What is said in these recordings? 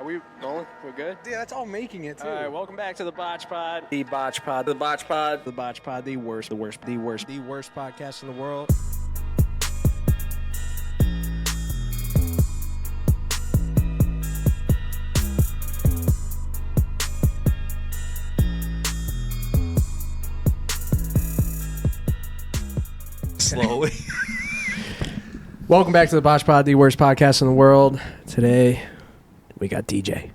we rolling? We're good? Yeah, that's all making it, too. All right, welcome back to the BotchPod. The BotchPod. The BotchPod. The BotchPod. The worst podcast in the world. Slowly. Welcome back to the BotchPod, the worst podcast in the world. Today, we got DJ.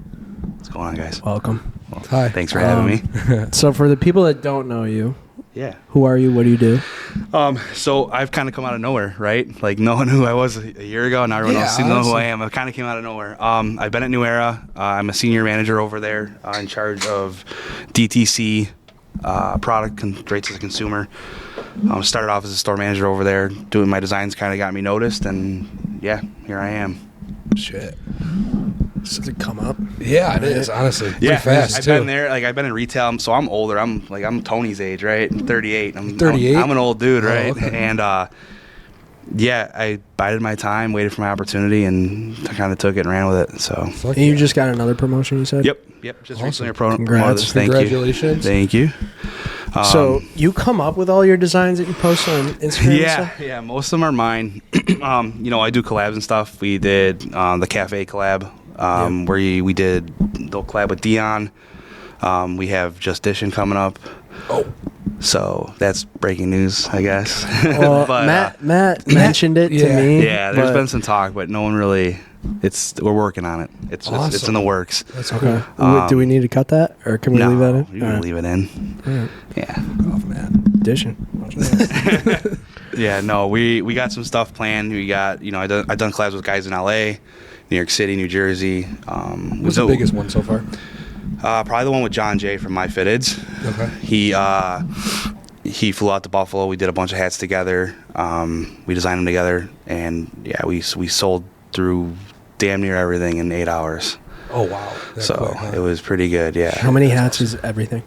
What's going on, guys? Welcome. Well, Hi. Thanks for having me. So for the people that don't know you, Yeah. who are you? What do you do? So I've kind of come out of nowhere, right? Like no one knew I was a year ago. Now everyone else seems to know who I am. I kind of came out of nowhere. I've been at New Era. I'm a senior manager over there, in charge of DTC, product straight to the consumer. Started off as a store manager over there. Doing my designs kind of got me noticed, and yeah, here I am. Shit. Does it come up? Yeah, it is, honestly. Yeah, Pretty fast, I've too. been there. Like I've been in retail, so I'm older. I'm Tony's age, right? I'm 38. I'm 38? I'm an old dude, right? Oh, okay. And yeah, I bided my time, waited for my opportunity, and I kind of took it and ran with it. So. Fuck And you yeah. just got another promotion, you said? Yep. Just Awesome. recently promoted. Congrats. Thank Congratulations. you. Thank you. So you come up with all your designs that you post on Instagram? and stuff? Yeah. Most of them are mine. I do collabs and stuff. We did the cafe collab, where we did the collab with Dion. We have Just Dishin' coming up. Oh. So that's breaking news, I guess. Well, But, Matt mentioned it to Yeah. me. yeah, there's but- been some talk, but no one really. We're working on it. It's in Awesome. the works. That's cool. Okay. Do we need to cut that, or can we No, leave that in? you can leave it in. All right. Yeah. Off, man. Dishing. Yeah, no, we got some stuff planned. We got, I've done collabs with guys in LA, New York City, New Jersey. What's the biggest one so far? Probably the one with John Jay from My Fitteds. Okay. He flew out to Buffalo. We did a bunch of hats together. We designed them together, and yeah, we sold through damn near everything in 8 hours. Oh, wow. That So quick, huh? it was pretty good. Yeah. How many hats is everything?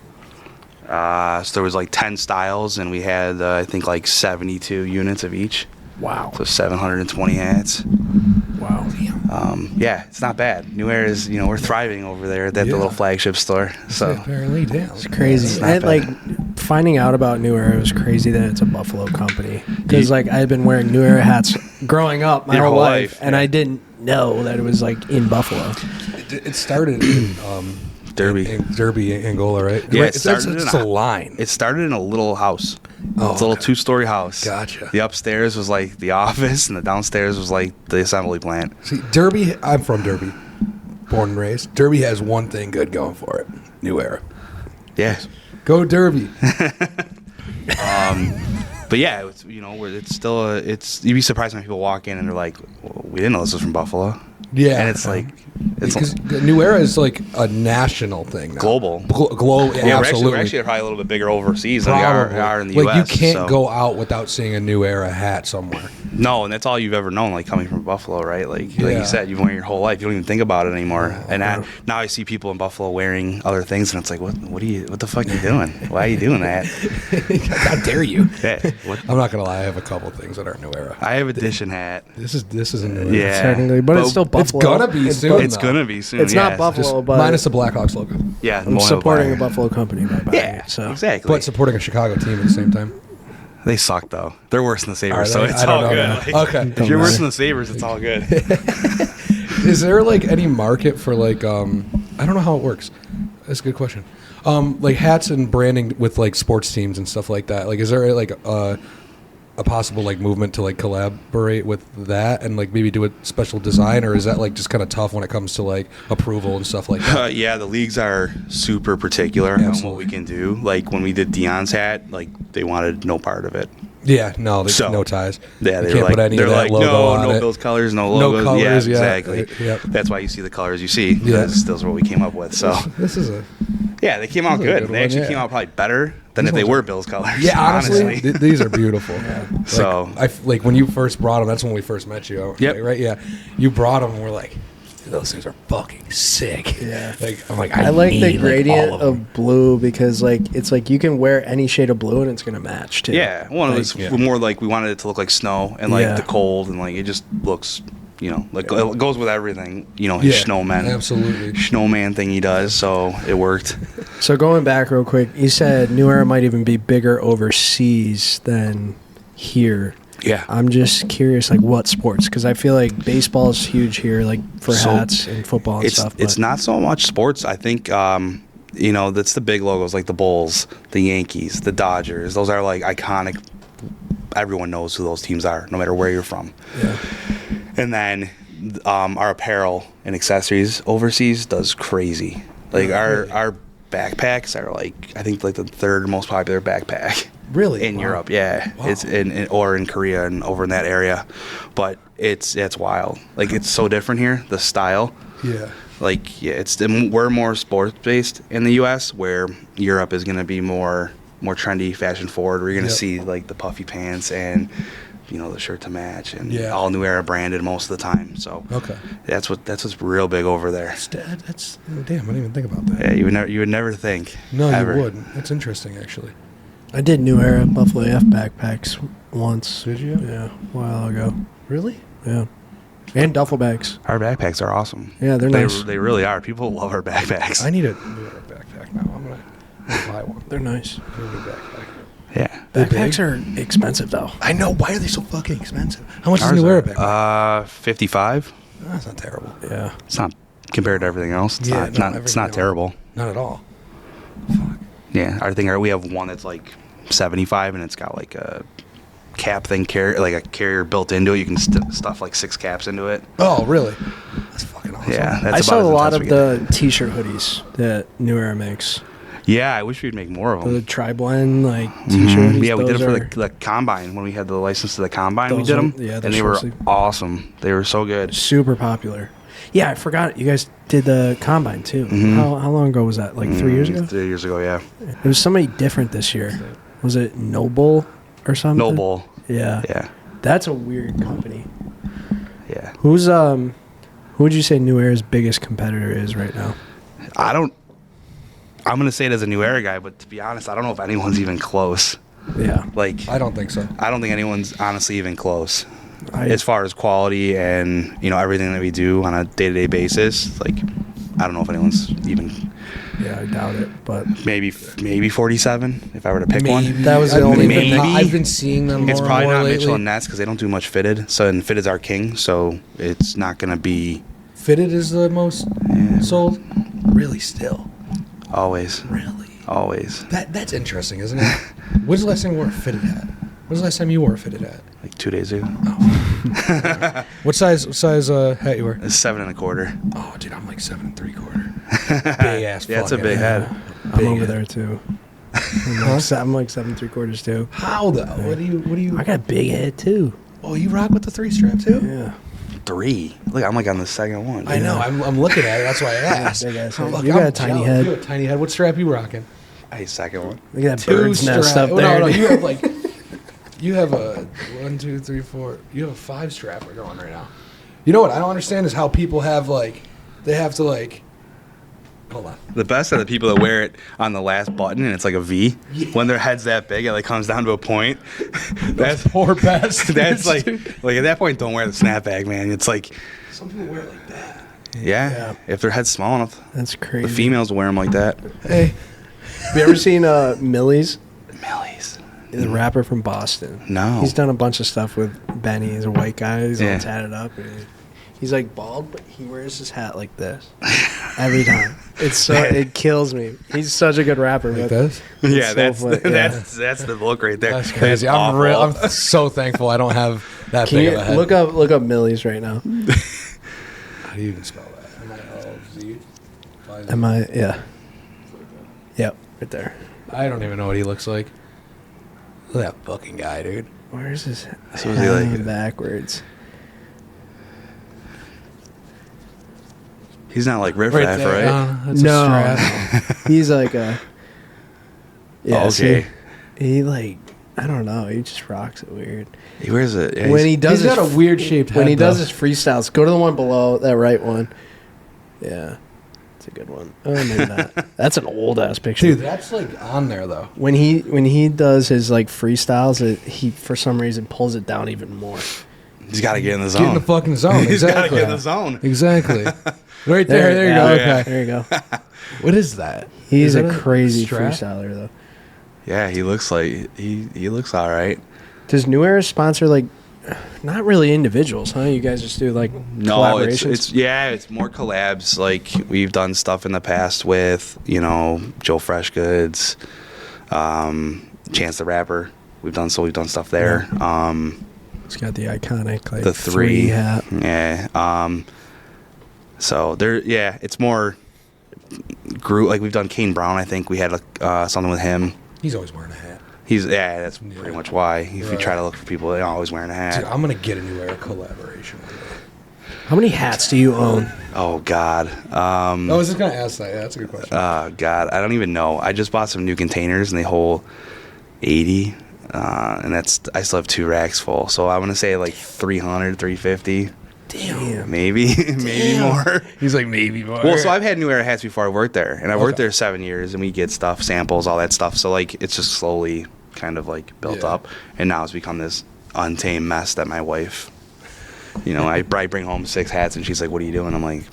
So there was like 10 styles, and we had I think like 72 units of each. Wow. So 720 hats. Wow. Yeah, it's not bad. New Era is, we're thriving over there at the little flagship store. So Apparently, damn. It's crazy. It's not And, bad. like, finding out about New Era was crazy that it's a Buffalo company. Because, like, I had been wearing New Era hats growing up my Your whole whole life, life, and yeah. I didn't know that it was, like, in Buffalo. It started in Derby. in Derby, Angola, right? Yeah, Right, it started it's in a line. It started in a little house. Oh, It's a little okay. 2-story house. Gotcha. The upstairs was like the office, and the downstairs was like the assembly plant. See, Derby, I'm from Derby, born and raised. Derby has one thing good going for it. New Era. Yeah. Go Derby. But yeah, it's still you'd be surprised when people walk in and they're like, well, we didn't know this was from Buffalo. Yeah. And it's like, Because New Era is like a national thing now. global. Global, Yeah, absolutely. we're actually probably a little bit bigger overseas than we are in the like U.S. you can't so. go out without seeing a New Era hat somewhere. No, and that's all you've ever known, like coming from Buffalo, right? Like Yeah. you said, you've worn it your whole life. You don't even think about it anymore. No, And now I see people in Buffalo wearing other things, and it's like, what the fuck are you doing? Why are you doing that? How dare you? Yeah, what? I'm not gonna lie. I have a couple things that aren't New Era. I have a Dishin' hat. This is a New Era. Yeah. Technically, but it's still It's Buffalo. gonna be It's soon. Bu- It's gonna be soon. It's yeah. not Buffalo, Just but minus the Blackhawks logo, Yeah, I'm Moana supporting Black. a Buffalo company by buying Yeah, it. So. exactly. but supporting a Chicago team at the same time. They suck though. They're worse than the Sabres, Are so they? it's I don't all know, good. man. Like, Okay. if you're Don't worse matter. than the Sabres, it's all good. Is there like any market for like I don't know how it works. That's a good question. Like hats and branding with like sports teams and stuff like that. Like, is there like a possible like movement to like collaborate with that and like maybe do a special design, or is that like just kind of tough when it comes to like approval and stuff like that? Yeah, the leagues are super particular on what Absolutely. we can do. Like when we did Dion's hat, like they wanted no part of it. Yeah, no, there's So, no ties. Yeah, you they can't were put like, any they're of that like, logo no, on no it. Bills colors, no No logos. colors, yeah, yeah. exactly. Yep. That's why you see the colors you see. Yeah. Those are what we came up with. So This is a yeah, they came out This is a good. good They one, actually yeah. came out probably better than These if they ones were are- Bills colors. yeah. Honestly, these are beautiful. Like, So- like when you first brought them, that's when we first met you. Yep. Right. Yeah. You brought them, and we're like, those things are fucking sick. Yeah. Like I'm like, I like the need, gradient all of them. of blue because, like, it's like you can wear any shade of blue and it's gonna match too. Yeah, well, it was yeah. more like we wanted it to look like snow and like Yeah. the cold and like it just looks Like it goes with everything. His snowman thing he does. So it worked. So going back real quick, you said New Era might even be bigger overseas than here. Yeah. I'm just curious, like what sports? Because I feel like baseball is huge here, like for hats and football and stuff. It's not so much sports. I think that's the big logos like the Bulls, the Yankees, the Dodgers. Those are like iconic. Everyone knows who those teams are, no matter where you're from. Yeah. And then our apparel and accessories overseas does crazy. Like our backpacks are I think the third most popular backpack. Really? In Europe, yeah. Wow. It's or in Korea and over in that area. But it's wild. Like it's so different here, the style. Yeah. We're more sports based in the US, where Europe is gonna be more trendy, fashion forward. We're gonna see like the puffy pants and the shirt to match and all New Era branded most of the time. So that's what's real big over there. That's damn. I didn't even think about that. Yeah, you would never think. No, ever. You wouldn't. That's interesting, actually. I did New Era Buffalo F backpacks once. Did you? Yeah, a while ago. Really? Yeah. And duffel bags. Our backpacks are awesome. Yeah, they're nice. They really are. People love our backpacks. I need a New Era backpack now. I'm gonna buy one. They're nice. I need a backpack. Yeah. Backpacks are expensive, though. I know. Why are they so fucking expensive? How much is a New Era backpack? $55. That's not terrible. Yeah. It's not compared to everything else. It's not terrible. Not at all. Fuck. Yeah. We have one that's like $75, and it's got like a cap thing, like a carrier built into it. You can stuff like 6 caps into it. Oh, really? That's fucking awesome. Yeah. I saw a lot of the T-shirt hoodies that New Era makes. Yeah, I wish we'd make more of them. The tri-blend, T-shirt. Yeah, we did it for the Combine. When we had the license to the Combine, we did them. Yeah, and they were awesome. They were so good. Super popular. Yeah, I forgot. You guys did the Combine, too. Mm-hmm. How long ago was that? 3 years ago? 3 years ago, yeah. It was somebody different this year. Was it Noble or something? Noble. Yeah. Yeah. That's a weird company. Yeah. Who would you say New Era's biggest competitor is right now? I'm going to say it as a New Era guy, but to be honest, I don't know if anyone's even close. Yeah. I don't think so. I don't think anyone's honestly even close. As far as quality and, everything that we do on a day-to-day basis, I don't know if anyone's even... Yeah, I doubt it, but... Maybe 47, if I were to pick one. That was the only... Maybe. I've been seeing them It's more probably and more not lately. Mitchell and Ness because they don't do much fitted. And fitted's our king, so it's not going to be... Fitted is the most sold? Really, still? Always. Really? Always. That's interesting, isn't it? When's the last time you wore a fitted hat? When's the last time you wore a fitted hat? 2 days ago. Oh. What size hat you wear? It's 7 1/4. Oh, dude, I'm 7 3/4. Big ass. Yeah, it's a big head. I'm over there too. I'm 7 3/4 too. How though? What do you? I got a big head too. Oh, you rock with the 3 strap too? Yeah. 3. Look, I'm on the second one. I know. I'm looking at it. That's why I asked. Big ass head. You got a tiny head. You have a tiny head. What strap you rocking? Hey, second one. Look at that bird's nest up there. No, you have you have a 1, 2, 3, 4. You have a 5 strap we're going right now. You know what I don't understand is how people have they have to hold on. The best are the people that wear it on the last button and it's like a V. Yeah. When their head's that big, it comes down to a point. That's poor best. That's like at that point, don't wear the snapback, man. It's some people wear it like that. Yeah. If their head's small enough. That's crazy. The females wear them like that. Hey, have you ever seen Millie's? Millie's. The rapper from Boston. No. He's done a bunch of stuff with Benny. He's a white guy. He's all tatted up. He's bald, but he wears his hat like this every time. It kills me. He's such a good rapper. Like this? Yeah, that's the look right there. That's crazy. I'm so thankful I don't have that big of a head. Look up Millie's right now. How do you even spell that? M-I-L-Z? Yeah. Yep, right there. I don't even know what he looks like. Look at that fucking guy, dude. Where's his So is he like backwards? He's not like Riff Raff, right? That's a strap. He's like a... Yeah, oh, okay. See, he I don't know. He just rocks it weird. He wears it. Yeah, when he does he's got a weird shaped head. When he does his freestyles, go to the one below, that right one. Yeah. It's a good one. Oh, maybe not. That's an old ass picture. Dude, that's on there though. When he does his freestyles, he for some reason pulls it down even more. He's got to get in the zone. Get in the fucking zone. He's got to Exactly. get in the zone. Exactly. Right there. There you go. Yeah, Okay. there you go. What is that? He's Is a that crazy strap? freestyler, though. Yeah, he looks like he looks all right. Does New Era sponsor like, not really individuals, huh? You guys just do like No, collaborations. it's more collabs. Like we've done stuff in the past with Joe Fresh Goods, Chance the Rapper. We've done stuff there. It's got the iconic like The three hat. Yeah. So there, yeah, it's more group. Like we've done Kane Brown. I think we had something with him. He's always wearing a hat. That's pretty much why. If you try to look for people, they're always wearing a hat. Dude, I'm gonna get a New Era collaboration. How many hats do you own? Oh God. I was just gonna ask that. Yeah, that's a good question. God, I don't even know. I just bought some new containers and they hold 80. And I still have 2 racks full. So I'm gonna say like 300, 350. Damn. Maybe more. He's like, maybe more. Well, so I've had New Era hats before I worked there, and I worked there 7 years, and we get stuff, samples, all that stuff. So like, it's just slowly kind of like built up, and now it's become this untamed mess that my wife, I bring home 6 hats, and she's like, "What are you doing?" I'm like,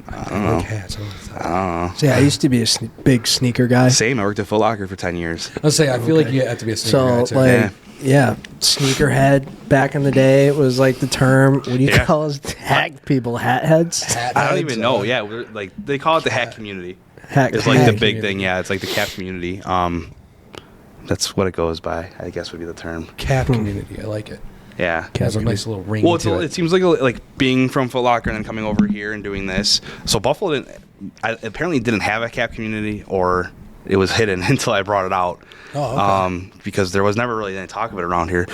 I don't know. Like hats all the time. I don't know. So yeah, I used to be a big sneaker guy. Same. I worked at Foot Locker for 10 years. I'll say I feel like you have to be a sneaker guy So too. like, yeah, sneakerhead back in the day was like the term. What do you call us? Hat people, hat heads. Hat I don't heads, even know. Yeah, we're like they call it the hat community. Hat It's like the hat big community. thing. Yeah, it's like the cap community. That's what it goes by. I guess would be the term. cap community. I like it. Yeah. Has a nice little ring Well, to it seems like being from Foot Locker and then coming over here and doing this. So Buffalo apparently didn't have a cap community, or it was hidden until I brought it out. Oh, okay. Because there was never really any talk of it around here.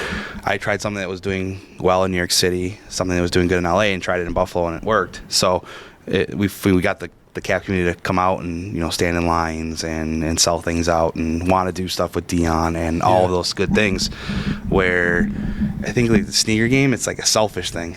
I tried something that was doing well in New York City, something that was doing good in LA, and tried it in Buffalo, and it worked. So we got the cap community to come out and stand in lines and sell things out and want to do stuff with Dion and all of those good things. Where I think like the sneaker game, it's like a selfish thing.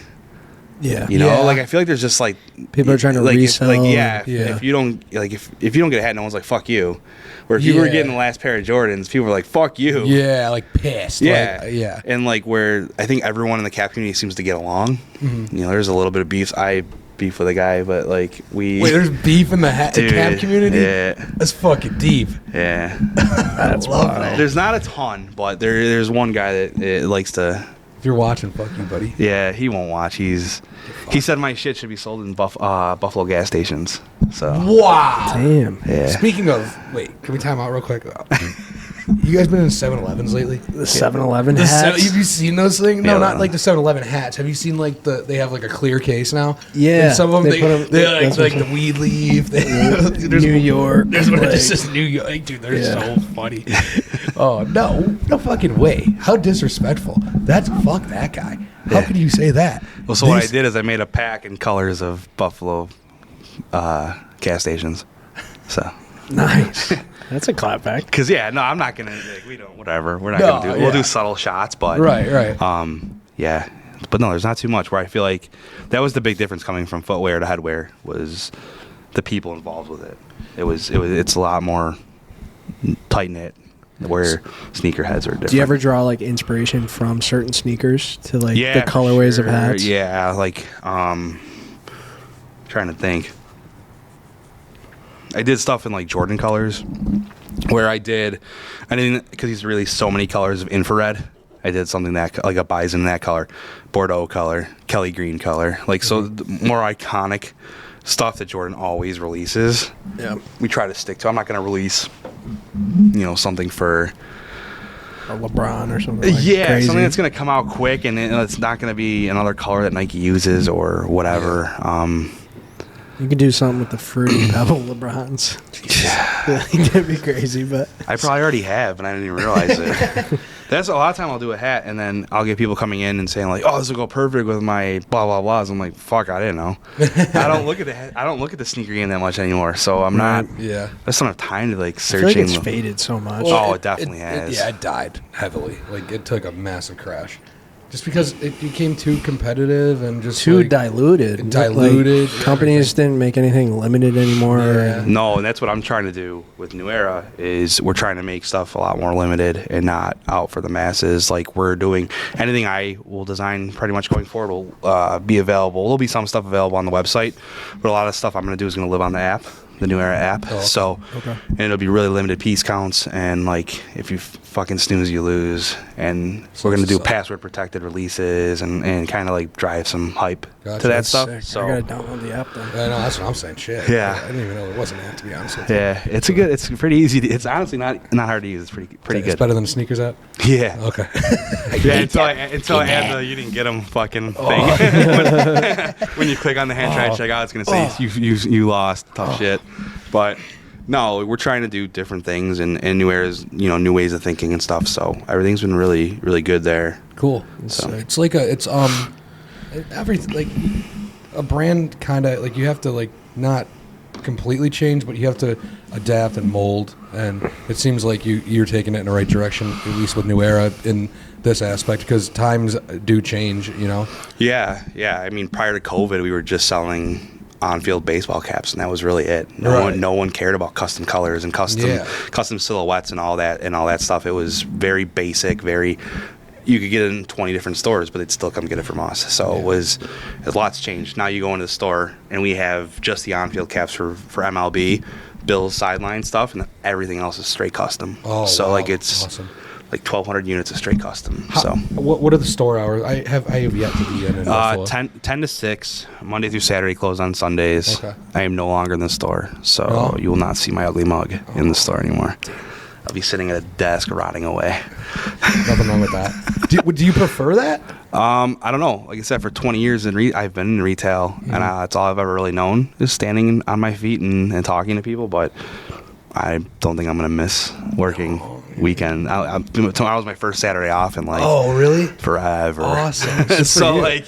Yeah. Like I feel like there's just like People are trying to like, resell. If you don't if you don't get a hat, no one's like fuck you. Or if you were getting the last pair of Jordans, people were like fuck you. Yeah, like pissed. Yeah, Like, yeah. And like where I think everyone in the cap community seems to get along. Mm-hmm. There's a little bit of beef. I beef with a guy, but like Wait, there's beef in the cap community? Yeah, That's fucking deep. yeah. That's wild. There's not a ton, but there's one guy that likes to. If you're watching, fuck you, buddy. Yeah, he won't watch. He said my shit should be sold in Buffalo gas stations. So Wow. Damn. yeah. Speaking of, wait, can we time out real quick? You guys been in 7-Elevens lately? The 7-Eleven Have hats. you seen those things? No, Yeah. not like the 7-Eleven hats. Have you seen like they have like a clear case now? Yeah, And some of them they put 'em- they that's like what- the weed leaf. New York. There's one that like- just says New York. Dude, they're Yeah. so funny. Oh no fucking way! How disrespectful! Fuck that guy. How Yeah. could you say that? Well, so what I This- did is I made a pack in colors of Buffalo gas stations. So. Nice. That's a clapback. Cause I'm not gonna we don't whatever we're not No, gonna do we'll yeah. do subtle shots, but Right. yeah, but no, there's not too much. Where I feel like that was the big difference coming from footwear to headwear was the people involved with it. It's a lot more tight knit. Where sneakerheads are different. Do you ever draw like inspiration from certain sneakers to like Yeah, the for colorways of sure. hats? Yeah, like trying to think. I did stuff in like Jordan colors, where I didn't because he's released so many colors of infrared. I did something that like a bison in that color, Bordeaux color, Kelly green color, like so the more iconic stuff that Jordan always releases. Yeah. We try to stick to. I'm not going to release, something for. Or LeBron or something. Like Yeah, crazy. something that's going to come out quick, and it's not going to be another color that Nike uses or whatever. You could do something with the fruity pebble LeBrons. That'd be crazy, but I probably already have, and I didn't even realize it. That's a lot of time I'll do a hat, and then I'll get people coming in and saying like, "Oh, this will go perfect with my blah blah blahs." I'm like, "Fuck, I didn't know." I don't look at the sneaker game that much anymore, so I'm not. Yeah. I just don't have time to like I search. feel like it's faded so much. Oh, it definitely has. Yeah, it died heavily. Like it took a massive crash. Just because it became too competitive and just too diluted. Like, companies didn't make anything limited anymore. Yeah. No, and that's what I'm trying to do with New Era is we're trying to make stuff a lot more limited and not out for the masses. Like we're doing anything I will design pretty much going forward will be available. There'll be some stuff available on the website, but a lot of stuff I'm going to do is going to live on the app. The New Era app. Oh, okay. So, and it'll be really limited piece counts. And like, if you fucking snooze, you lose. And we're going to do password protected releases and kind of like drive some hype to that stuff. Sick. So I got to download the app then. I know, that's what I'm saying. Shit. Yeah. I didn't even know there wasn't an app, to be honest with you. yeah, it's pretty easy. It's honestly not hard to use. It's pretty good. It's better than the sneakers app? Yeah. Okay. Yeah, until I add the you didn't get them fucking thing. When you click on the hand try to check out, it's going to say you lost. Tough shit. But no, we're trying to do different things and New Era's, new ways of thinking and stuff. So everything's been really, really good there. Cool. So It's like everything, like a brand kind of like you have to like not completely change, but you have to adapt and mold. And it seems like you're taking it in the right direction, at least with New Era in this aspect, because times do change, Yeah. I mean, prior to COVID, we were just selling on-field baseball caps, and that was really it. No one cared about custom colors and custom silhouettes and all that stuff. It was very basic, you could get it in 20 different stores, but they'd still come get it from us. So a lot's changed. Now you go into the store, and we have just the on-field caps for MLB, Bills sideline stuff, and everything else is straight custom. Oh, so wow. like it's awesome. like 1,200 units of straight custom. What are the store hours? I have yet to be in Buffalo. 10 to 6, Monday through Saturday, closed on Sundays. Okay. I am no longer in the store, so you will not see my ugly mug in the store anymore. I'll be sitting at a desk rotting away. Nothing wrong with that. Do you prefer that? I don't know. Like I said, for 20 years I've been in retail, and that's all I've ever really known is standing on my feet and talking to people. But I don't think I'm gonna miss working weekend. Tomorrow's my first Saturday off in like really? forever. Awesome. So like,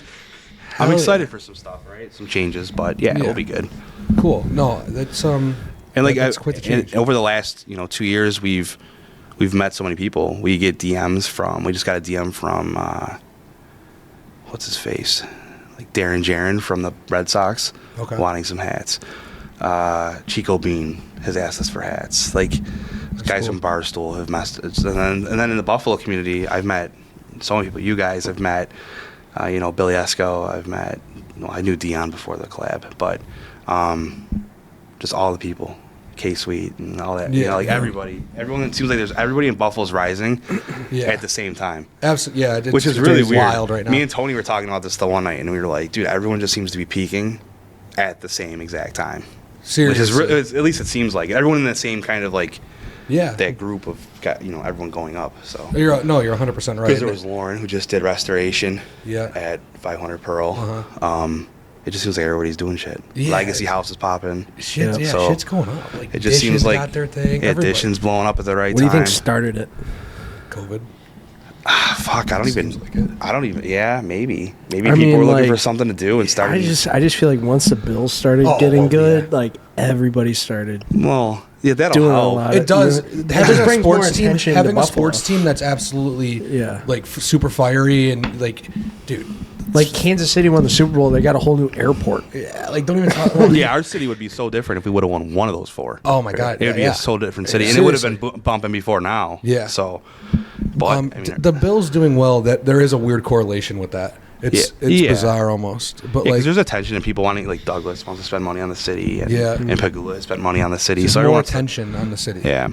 I'm excited for some stuff, right? Some changes, but yeah, it'll be good. Cool. No, that's And like that's quite the change. over the last 2 years, we've met so many people. We get DMs from. We just got a DM from what's his face, like Darren Jaron from the Red Sox, wanting some hats. Chico Bean has asked us for hats. Like guys from Barstool have messaged, and then in the Buffalo community, I've met so many people. You guys, I've met, Billy Esco. I've met. I knew Dion before the collab, but just all the people. K-Sweet and all that, everybody. Everyone, it seems like everybody in Buffalo's rising at the same time. Absolutely, which is really weird. Wild right now. Me and Tony were talking about this the one night, and we were like, dude, everyone just seems to be peaking at the same exact time. Seriously, which is at least it seems like everyone in the same kind of like Yeah. That group of, everyone going up. So You're 100% right. Because there was Lauren who just did restoration Yeah. at 500 Pearl. Uh-huh. It just feels like everybody's doing shit. Yeah. Legacy House is popping. Shit, yeah, So shit's going up. Like, it just seems like got their thing. Everybody. Edition's blowing up at the right What do time. you think started it? COVID. Fuck, I don't Seems even. like it. I don't even. Yeah, maybe. Maybe I people mean, were looking like, for something to do and started. I just feel like once the Bills started getting good, like everybody started Well, yeah, that'll doing help. a lot. It does. It Having just a brings more sports team, attention having to a Buffalo. sports team that's absolutely like super fiery and like, dude. Like Kansas City won the Super Bowl, they got a whole new airport. Yeah, like don't even talk. Yeah, our city would be so different if we would have won one of those four. Oh my God, it would be yeah. a so different city, and it would have been bumping before now. Yeah. So, but I mean, the Bills doing well. That there is a weird correlation with that. It's bizarre almost. But yeah, like, there's attention and people wanting, like Douglas wants to spend money on the city, and Pagula spent money on the city, there's so more everyone's attention on the city. Yeah.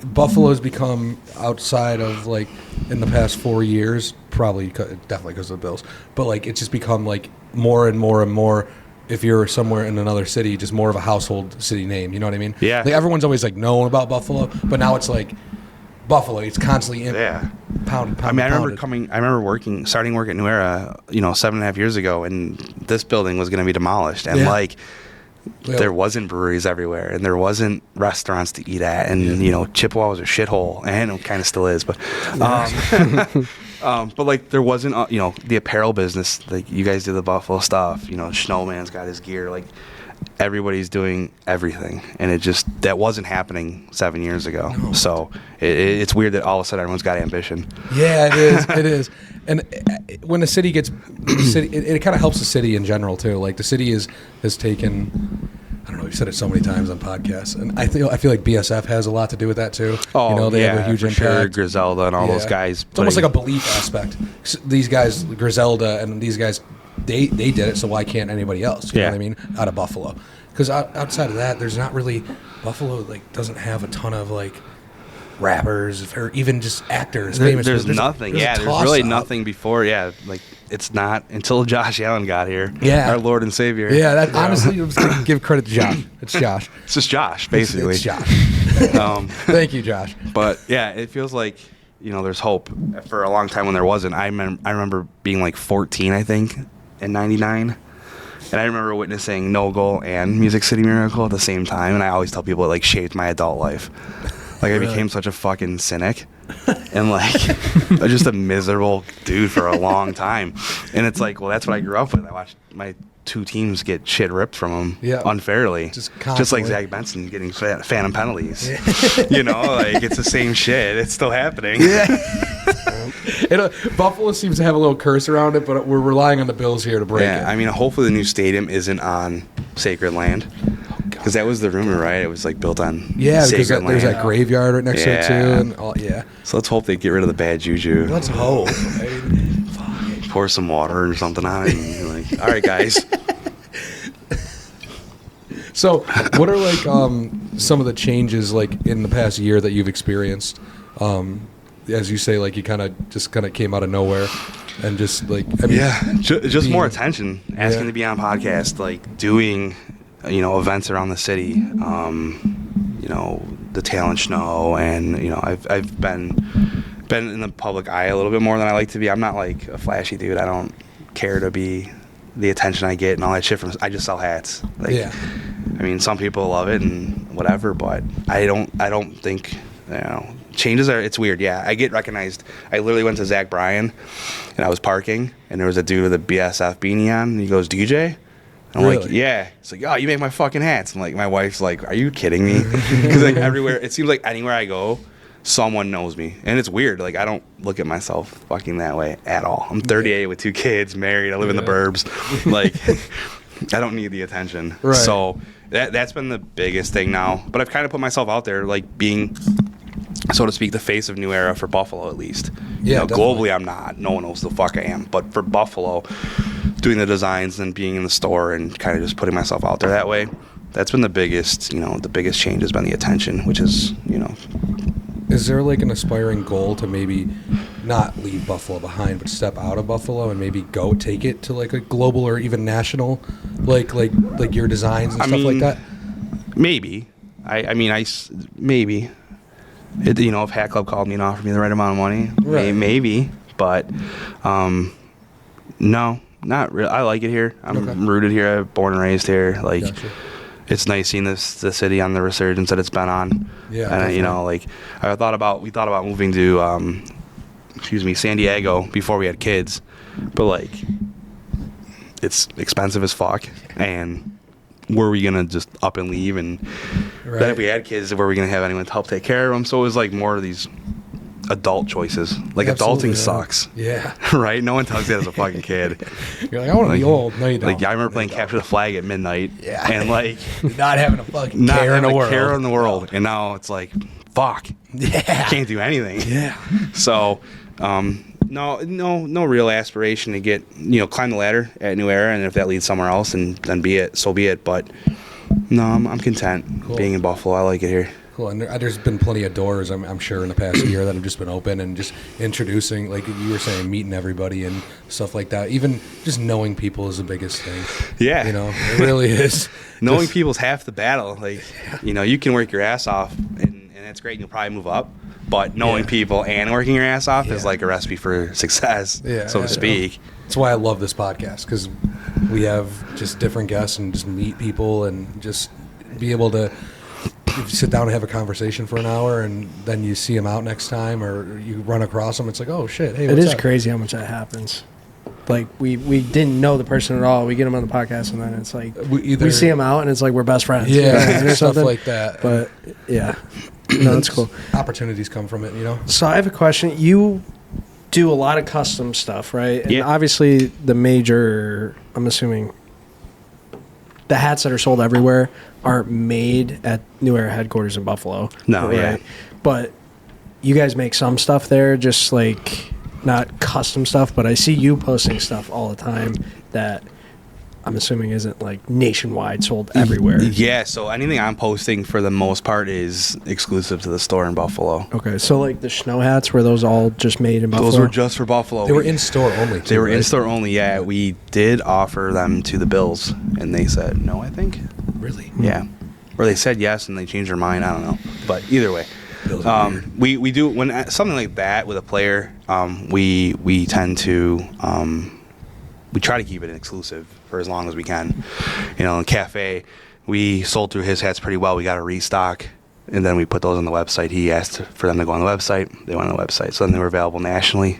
Buffalo's become outside of like in the past 4 years, definitely because of the Bills. But like it's just become like more and more and more. If you're somewhere in another city, just more of a household city name. You know what I mean? Yeah. Like everyone's always like known about Buffalo, but now it's like Buffalo. It's constantly pounded. I mean, I remember starting work at New Era, 7.5 years ago, and this building was going to be demolished, and there wasn't breweries everywhere, and there wasn't restaurants to eat at, and Chippewa was a shithole, and it kind of still is, but but like there wasn't the apparel business. Like you guys do the Buffalo stuff, Snowman's got his gear. Like everybody's doing everything, and that wasn't happening 7 years ago. No. So it's weird that all of a sudden everyone's got ambition. Yeah, it is. It is. And when the city gets, it kind of helps the city in general too. Like the city has taken, I don't know, we've said it so many times on podcasts, and I feel like BSF has a lot to do with that too. Oh, they have a huge impact. Sure, Griselda and all those guys. It's almost like a belief aspect. These guys, Griselda and these guys, they did it, so why can't anybody else? You know what I mean? Out of Buffalo. Because outside of that, there's not really, Buffalo doesn't have a ton of rappers or even just actors. There's nothing. There's really nothing before. It's not until Josh Allen got here. Yeah, our Lord and Savior. Yeah, honestly, I'm just gonna give credit to Josh. It's Josh. It's just Josh, basically. It's Josh. Thank you, Josh. But yeah, it feels like there's hope. For a long time when there wasn't, I remember being 14, I think, in '99. And I remember witnessing No Goal and Music City Miracle at the same time, and I always tell people it shaped my adult life. I became such a fucking cynic and just a miserable dude for a long time. And it's well, that's what I grew up with. I watched my two teams get shit ripped from them unfairly. Just like Zach Benson getting phantom penalties. Yeah. It's the same shit. It's still happening. Yeah. Buffalo seems to have a little curse around it, but we're relying on the Bills here to break it. Yeah, I mean, hopefully the new stadium isn't on sacred land. Because that was the rumor, right? It was built on because there's that graveyard right next to it too, and So let's hope they get rid of the bad juju. Let's hope. Pour some water or something on it. And all right, guys. So, what are some of the changes in the past year that you've experienced? As you say, you kind of came out of nowhere, and just just more attention, asking to be on podcasts, doing. Events around the city, the talent show, and I've been in the public eye a little bit more than I like to be. I'm not a flashy dude. I don't care to be the attention I get and all that shit I just sell hats. I mean, some people love it and whatever, but I don't think changes are. It's weird. Yeah, I get recognized. I literally went to Zach Bryan, and I was parking, and there was a dude with a BSF beanie on, and he goes, DJ. I'm really? Yeah. It's oh, you make my fucking hats. I'm my wife's are you kidding me? Because everywhere, it seems anywhere I go, someone knows me. And it's weird. I don't look at myself fucking that way at all. I'm 38 with 2 kids, married. I live in the burbs. I don't need the attention. Right. So that's been the biggest thing now. But I've kind of put myself out there, being, so to speak, the face of New Era for Buffalo at least. Yeah, globally I'm not. No one knows the fuck I am. But for Buffalo, doing the designs and being in the store and kind of just putting myself out there that way, that's been the biggest change has been the attention, which is, Is there an aspiring goal to maybe not leave Buffalo behind, but step out of Buffalo and maybe go take it to a global or even national, like your designs and stuff like that? Maybe. Maybe. If Hat Club called me and offered me the right amount of money, maybe. But no. Not really. I like it here. I'm rooted here. I'm born and raised here. Gotcha. It's nice seeing the city on the resurgence that it's been on. Yeah. And we thought about moving to San Diego before we had kids, but it's expensive as fuck. And were we gonna just up and leave? And then if we had kids, were we gonna have anyone to help take care of them? So it was more of these adult choices. Adulting sucks. Yeah. Right? No one tells you that as a fucking kid. You're I want to be old. No, you don't. I remember playing Capture the Flag at midnight. Yeah. And not having a fucking care in the world. Care in the world. And now it's fuck. Yeah. Can't do anything. Yeah. So, no real aspiration to get, climb the ladder at New Era, and if that leads somewhere else, and then so be it. But no, I'm content being in Buffalo. I like it here. Cool. And there's been plenty of doors, I'm sure, in the past year that have just been open, and just introducing, like you were saying, meeting everybody and stuff like that. Even just knowing people is the biggest thing. Yeah. It really is. Knowing people's half the battle. You can work your ass off, and that's great, and you'll probably move up. But knowing people and working your ass off is a recipe for success, so to speak. That's why I love this podcast, because we have just different guests and just meet people and just be able to sit down and have a conversation for an hour, and then you see them out next time, or you run across them. It's oh shit! Hey, it is crazy how much that happens. like we didn't know the person at all. We get them on the podcast, and then it's like we see them out, and it's like we're best friends. Yeah, or stuff something like that. But yeah, no, that's cool. Opportunities come from it, you know. So I have a question. You do a lot of custom stuff, right? And yeah. obviously the major, I'm assuming, the hats that are sold everywhere aren't made at New Era headquarters in Buffalo. No, right? yeah. But you guys make some stuff there, just like not custom stuff, but I see you posting stuff all the time that I'm assuming isn't like nationwide, sold everywhere. Yeah, so anything I'm posting for the most part is exclusive to the store in Buffalo. Okay, so like the snow hats, were those all just made in Buffalo? Those were just for Buffalo. They were in store only. They were in store only, yeah. We did offer them to the Bills, and they said no, I think. Really? Yeah. Or they said yes, and they changed their mind. I don't know. But either way. We do when something like that with a player, we tend to we try to keep it exclusive for as long as we can. You know, in Cafe, we sold through his hats pretty well. We got a restock, and then we put those on the website. He asked for them to go on the website. They went on the website, so then they were available nationally.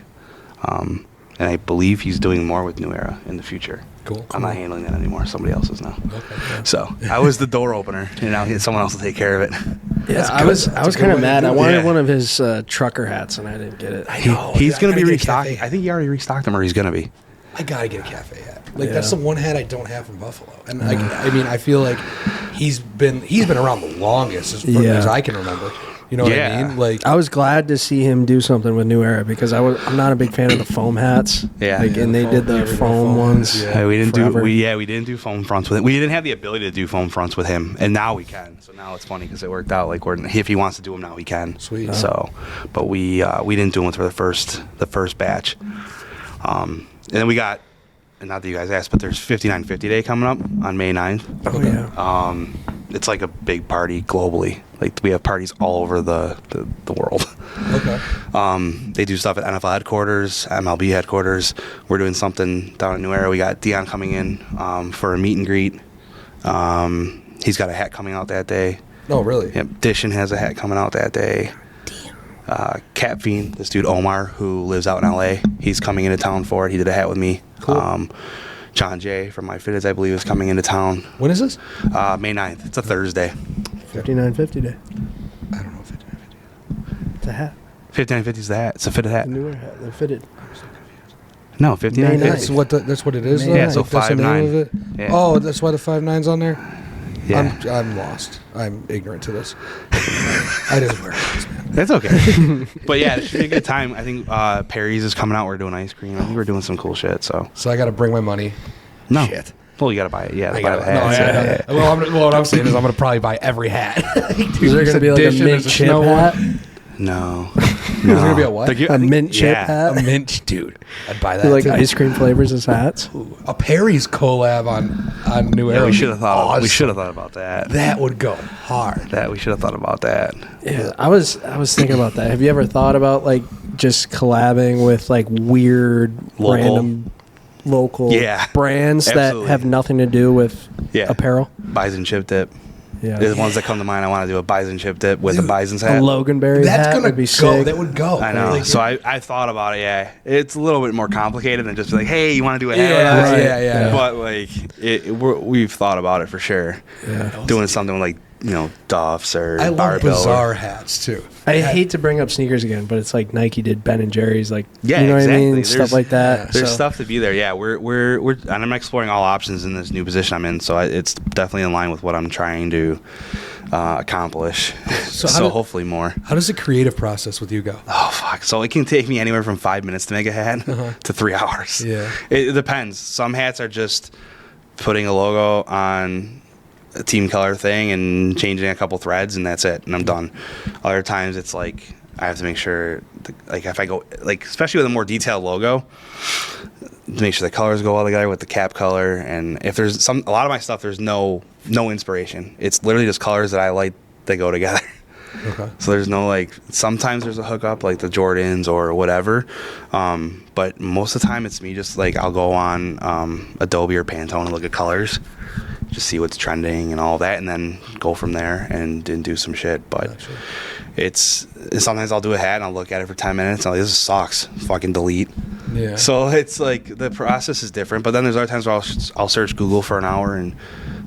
And I believe he's doing more with New Era in the future. Cool. I'm not handling that anymore. Somebody else is now. Okay, yeah. So I was the door opener, and now someone else will take care of it. Yeah, I was kind of mad. I wanted one of his trucker hats, and I didn't get it. I know. He's going to be gotta get a restocked. Cafe. I think he already restocked them, or he's going to be. I gotta get a Cafe hat. Like Yeah. that's the one hat I don't have from Buffalo, and like I mean, I feel like he's been around the longest as I can remember. You know what I mean? Like I was glad to see him do something with New Era because I'm not a big fan of the foam hats. Yeah. Like, Yeah, and they did the foam ones. Yeah. We didn't forever. we didn't do foam fronts with him. We didn't have the ability to do foam fronts with him, and now we can. So now it's funny because it worked out. Like if he wants to do them now, he can. Sweet. So, but we didn't do them for the first batch. And then we got, and not that you guys asked, but there's 5950 Day coming up on May 9th. Oh yeah. It's like a big party globally. Like we have parties all over the world. okay. They do stuff at NFL headquarters, MLB headquarters. We're doing something down at New Era. We got Dion coming in for a meet and greet. He's got a hat coming out that day. Oh really? Yep. Dishin has a hat coming out that day. Cat Fiend, this dude Omar, who lives out in LA, he's coming into town for it. He did a hat with me. Cool. John Jay from My Fitteds, I believe, is coming into town. When is this? May 9th. It's a Thursday. 5950 Day. I don't know if it's It's a hat. 5950 is the hat. It's a fitted hat. The New Era hat. They're fitted. No, 5950. May that's what it is. Yeah, though? so Like, that's the 5'9". name of it? Yeah. Oh, that's why the 5'9's on there. Yeah. I'm lost. I'm ignorant to this. I didn't wear hats, man. That's okay. But yeah, it should be a good time. I think Perry's is coming out. We're doing ice cream. I think we're doing some cool shit. So So I got to bring my money. no. Shit. Well, you gotta buy it. Yeah, I buy gotta, the no, hats. yeah. Well, what I'm saying is I'm gonna probably buy every hat. Is there going to be like a mint chip hat? No. Is there gonna be a what? A mint chip A hat? mint, dude. I'd buy that. Like too. ice cream flavors as hats? A Perry's collab on New Era. Yeah, we would should be have thought. awesome. We should have thought about that. That would go hard. We should have thought about that. Yeah, I was thinking about that. Have you ever thought about like just collabing with like weird random local brands absolutely. that have nothing to do with apparel? Bison chip dip. Yeah. The ones that come to mind. I want to do a bison chip dip with a bison's hat. A Loganberry That's hat gonna would be go. sick. That would go. I know. Like, So I thought about it. Yeah, it's a little bit more complicated than just like, hey, you want to do a hat? Yeah, with us? yeah. But like, we've thought about it for sure. Yeah. Doing something like Duffs or I love barbell. bizarre hats too. I hate to bring up sneakers again, but it's like Nike did Ben and Jerry's, like Yeah, you know exactly. what I mean, There's- stuff like that. There's So- stuff to be there. Yeah, we're and I'm exploring all options in this new position I'm in. So it's definitely in line with what I'm trying to accomplish. So hopefully more. How does the creative process with you go? Oh fuck! So it can take me anywhere from 5 minutes to make a hat to 3 hours. Yeah. It depends. Some hats are just putting a logo on a team color thing and changing a couple threads, and that's it, and I'm done. Other times it's like I have to make sure, like if I go, like especially with a more detailed logo, to make sure the colors go well together with the cap color. And if there's a lot of my stuff, there's no inspiration. It's literally just colors that I like that go together. Okay. So there's no like, sometimes there's a hookup like the Jordans or whatever, but most of the time it's me just like I'll go on Adobe or Pantone and look at colors, just see what's trending and all that, and then go from there and do some shit. But Gotcha. it's sometimes I'll do a hat and I'll look at it for 10 minutes and I'll like, this sucks, fucking delete. Yeah. So it's like the process is different. But then there's other times where I'll search Google for an hour and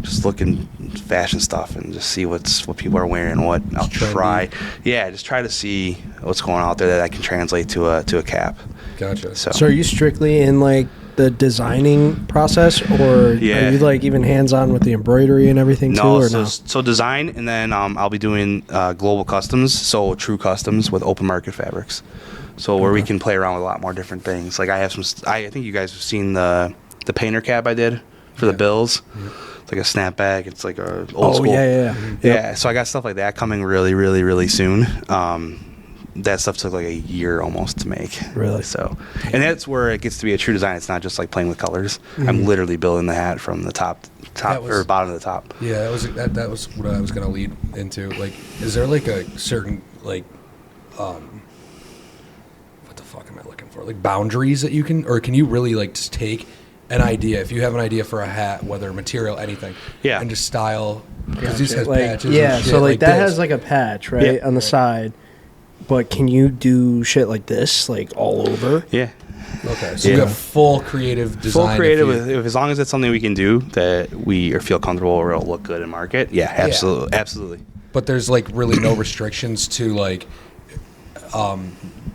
just look in fashion stuff and just see what people are wearing, what I'll try. Yeah, just try to see what's going on out there that I can translate to a cap. Gotcha. So are you strictly in like the designing process, or are you like even hands-on with the embroidery and everything too? Or So design, and then I'll be doing global customs, so true customs with open market fabrics. So where we can play around with a lot more different things. Like I have some. I think you guys have seen the painter cap I did for the bills. Yeah. It's like a snapback. It's like a old school. Yeah. So I got stuff like that coming really, really, really soon. That stuff took like a year almost to make. Really? So, and that's where it gets to be a true design. It's not just like playing with colors. I'm literally building the hat from the top or bottom to the top. Yeah, that was what I was gonna lead into. Like, is there like a certain like, what the fuck am I looking for? Like boundaries that you can, or can you really like just take an idea? If you have an idea for a hat, whether material, anything, and just style, because this has like, patches. Yeah, and shit so like that this. has like a patch right on the side. But can you do shit like this, like all over? Yeah. Okay, so you have full creative design. Full creative, if as long as it's something we can do that we feel comfortable or it'll look good in market. Yeah, absolutely, absolutely. But there's like really no restrictions to like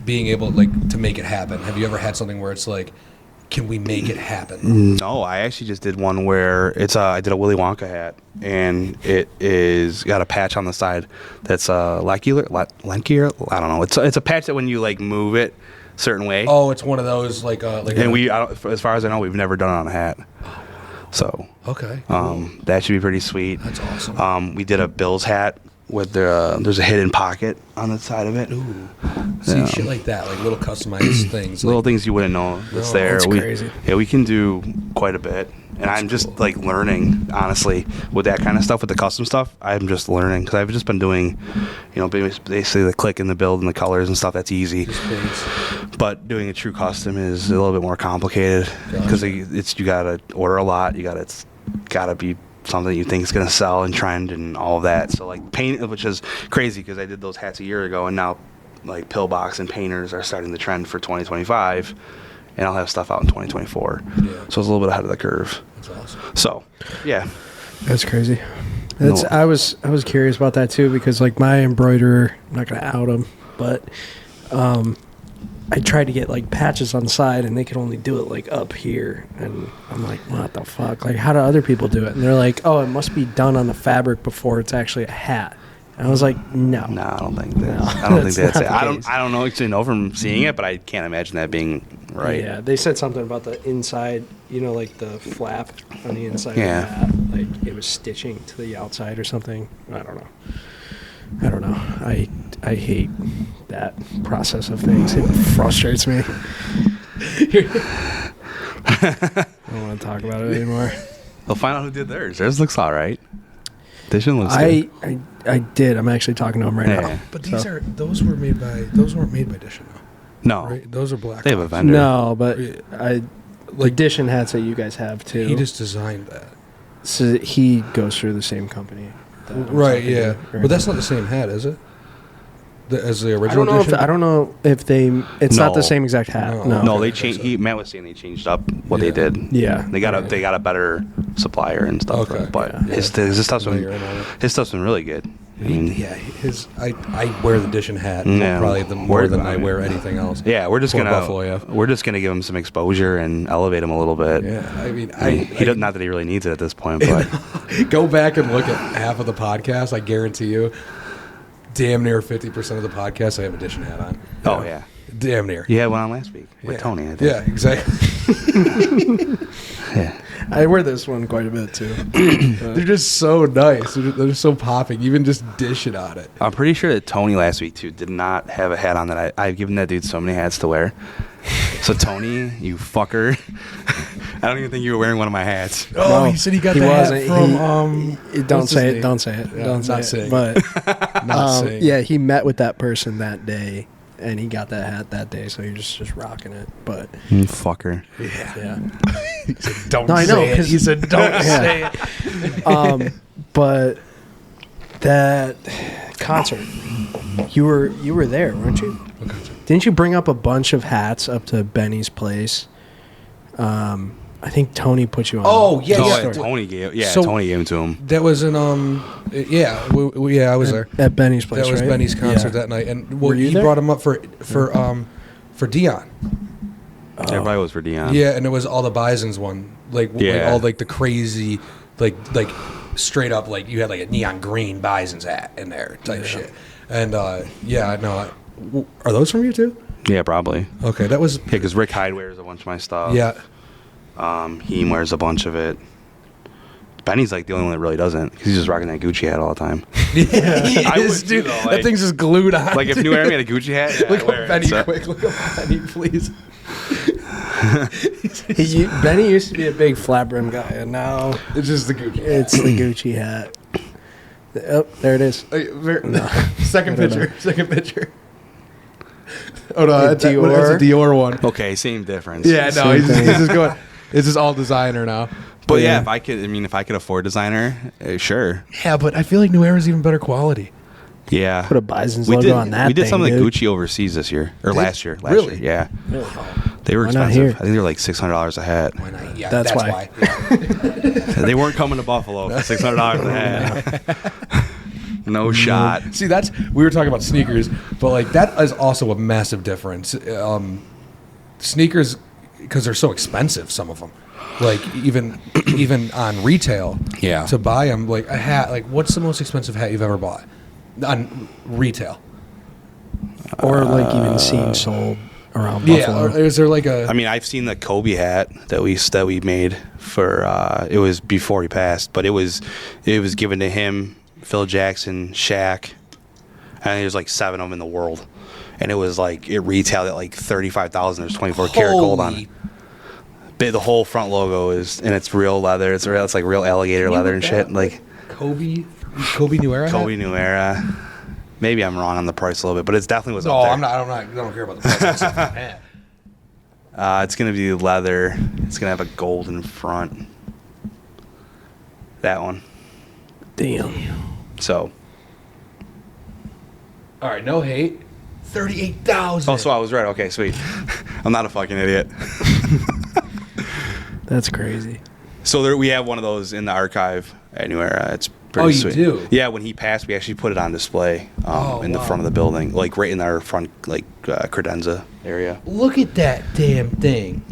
being able like to make it happen. Have you ever had something where it's like, can we make it happen? No, I actually just did one where it's I did a Willy Wonka hat, and it is got a patch on the side that's lankier. I don't know. It's a patch that when you like move it a certain way. Oh, it's one of those like. And as far as I know, we've never done it on a hat. So okay, that should be pretty sweet. That's awesome. We did a Bills hat with there's a hidden pocket on the side of it. Ooh. See, shit like that, like little customized things. Little things you wouldn't know that's there. That's crazy. Yeah, we can do quite a bit. And I'm just like learning, honestly, with that kind of stuff, with the custom stuff. I'm just learning because I've just been doing, basically the click and the build and the colors and stuff. That's easy. But doing a true custom is a little bit more complicated because you gotta order a lot. It's gotta be something you think is going to sell and trend and all of that. So like paint, which is crazy because I did those hats a year ago, and now like pillbox and painters are starting the trend for 2025, and I'll have stuff out in 2024. So it's a little bit ahead of the curve. That's awesome. So yeah, that's crazy. I was curious about that too, because like my embroiderer, I'm not going to out him, but I tried to get like patches on the side, and they could only do it like up here, and I'm like, what the fuck? Like, how do other people do it? And they're like, oh, it must be done on the fabric before it's actually a hat. And I was like, no, I don't think that's. I don't think that's it. I don't know from seeing it, but I can't imagine that being right. Yeah, they said something about the inside, like the flap on the inside of the hat, like it was stitching to the outside or something. I don't know. I hate that process of things. It frustrates me. I don't want to talk about it anymore. We'll find out who did theirs. Theirs looks all right. Edition looks good. I did. I'm actually talking to him right now. But those weren't made by Edition though. No. Right? Those are black. They have a vendor. No, but Edition hats that you guys have too. He just designed that. So he goes through the same company. Right, yeah. But that's not the same hat, is it? As the original edition? I don't know if they. It's not the same exact hat. No, they changed. Matt was saying they changed up what they did. Yeah, they got a better supplier and stuff. Okay, but his stuff's been really good. I mean, I wear the Edition hat probably more than I wear anything else. Yeah, we're just gonna give him some exposure and elevate him a little bit. Yeah, he doesn't, not that he really needs it at this point. But go back and look at half of the podcast. I guarantee you, damn near 50% of the podcast I have Edition hat on. Oh yeah, damn near. You had one on last week with Tony. I think. Yeah, exactly. Yeah. I wear this one quite a bit too. They're just so nice. They're just so popping. Even just dishing on it. I'm pretty sure that Tony last week too did not have a hat on that. I've given that dude so many hats to wear. So Tony, you fucker. I don't even think you were wearing one of my hats. Oh, no, he said he got the hat from. Don't say it. Don't say it. Yeah, don't say it. But yeah, he met with that person that day, and he got that hat that day, so he was just rocking it. But fucker. Yeah. He said, "Don't say it." He said, "Don't say it." But that concert, you were there, weren't you? What concert? Didn't you bring up a bunch of hats up to Benny's place? I think Tony put you on. Oh, yeah, Tony gave him to him. That was in I was there at Benny's place. That was right? Benny's concert that night, and Were you he there? brought him up for Dion. Everybody was for Dion. Yeah, and it was all the Bisons one, like all like the crazy, like straight up, like you had like a neon green Bisons hat in there type shit, and are those from you too? Yeah, probably. Okay, that was because Rick Hyde wears a bunch of my stuff. Yeah. He wears a bunch of it. Benny's like the only one that really doesn't, because he's just rocking that Gucci hat all the time. Yeah, he I is, would too, dude. though, That thing's just glued on. Like if New Era made a Gucci hat, yeah, look I'd wear at Benny it, quick. Look at Benny, please. Benny used to be a big flat brim guy, and now It's just the Gucci. it's the Gucci hat. Oh, there it is. Second picture. Oh no, that's a Dior one. Okay, same difference. Yeah, no, Same he's thing. just going. It's just all designer now. But yeah, if I could afford designer, sure. Yeah, but I feel like New Era is even better quality. Yeah. Put a Bison's logo on that. We did thing, something dude. like Gucci overseas this year or last year. Really? Yeah. Really? They were Why not expensive. here? I think they were like $600 a hat. Why not? Yeah, That's why. Yeah. They weren't coming to Buffalo for $600 a hat. No shot. See, we were talking about sneakers, but like that is also a massive difference. Sneakers, because they're so expensive, some of them. Like even on retail, Yeah. to buy them, like a hat. Like, what's the most expensive hat you've ever bought on retail? Or like even seen sold around Yeah, Buffalo. or is there like a? I mean, I've seen the Kobe hat that we made for. It was before he passed, but it was given to him, Phil Jackson, Shaq, and there's like 7 of them in the world, and it was like it retailed at like $35,000. There's 24 karat gold on it. The whole front logo is, and it's real leather. It's like real alligator leather and shit. Like Kobe New Era. Kobe New Era. Maybe I'm wrong on the price a little bit, but it definitely was. No, up there. I'm not. I don't care about the price. Hat. It's gonna be leather. It's gonna have a gold in front. That one. Damn. So. All right, no hate. 38,000. Oh, so I was right. Okay, sweet. I'm not a fucking idiot. That's crazy. So we have one of those in the archive at New Era. It's pretty you sweet. do? Yeah, when he passed, we actually put it on display in the front of the building, like right in our front, like credenza area. Look at that damn thing.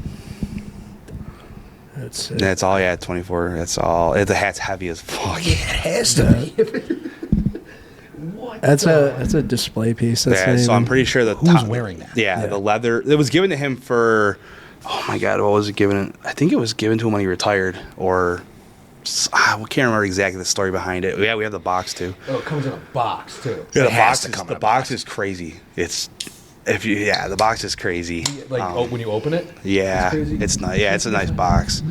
That's And that's all. Yeah, 24. That's all. The hat's heavy as fuck. Yeah, it has to be. What? That's a display piece. That's Yeah, not so I'm even- pretty sure Who's wearing that? Yeah, Yeah. the leather. It was given to him for. Oh my God, what was it given? I think it was given to him when he retired, or I can't remember exactly the story behind it. Yeah, we have the box too. Oh, it comes in a box too. Yeah, It the box is crazy. The box is crazy. Like when you open it. Yeah, crazy? it's not. Yeah, it's a nice box.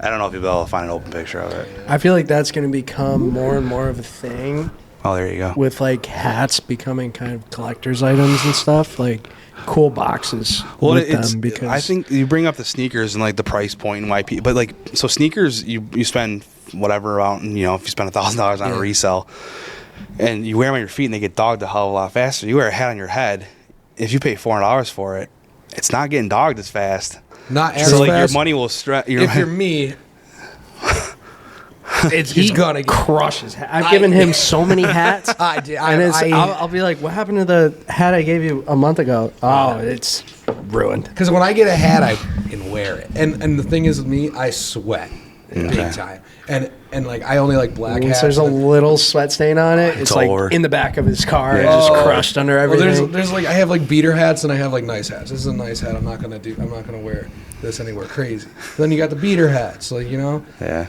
I don't know if you'll be able to find an open picture of it. I feel like that's going to become more and more of a thing Oh, there you go. with like hats becoming kind of collector's items and stuff. Like cool boxes with them because I think you bring up the sneakers and like the price point and why people, but like so sneakers you spend whatever amount, and if you spend $1,000 on a resale and you wear them on your feet and they get dogged a hell of a lot faster. You wear a hat on your head, if you pay $400 for it, it's not getting dogged as fast. Not as So like your fast. money will stretch. If you're me, it's gonna get crushes. I've given him so many hats. I did. And I'll be like, what happened to the hat I gave you a month ago? Oh, it's ruined. Because when I get a hat, I can wear it. And the thing is with me, I sweat Okay. big time. And like I only like black Once hats. there's a little sweat stain on it, it's like over. in the back of his car. Yeah. It's just crushed under Well, everything. there's like I have like beater hats and I have like nice hats. This is a nice hat. I'm not gonna wear this anywhere crazy. Then you got the beater hats, like Yeah.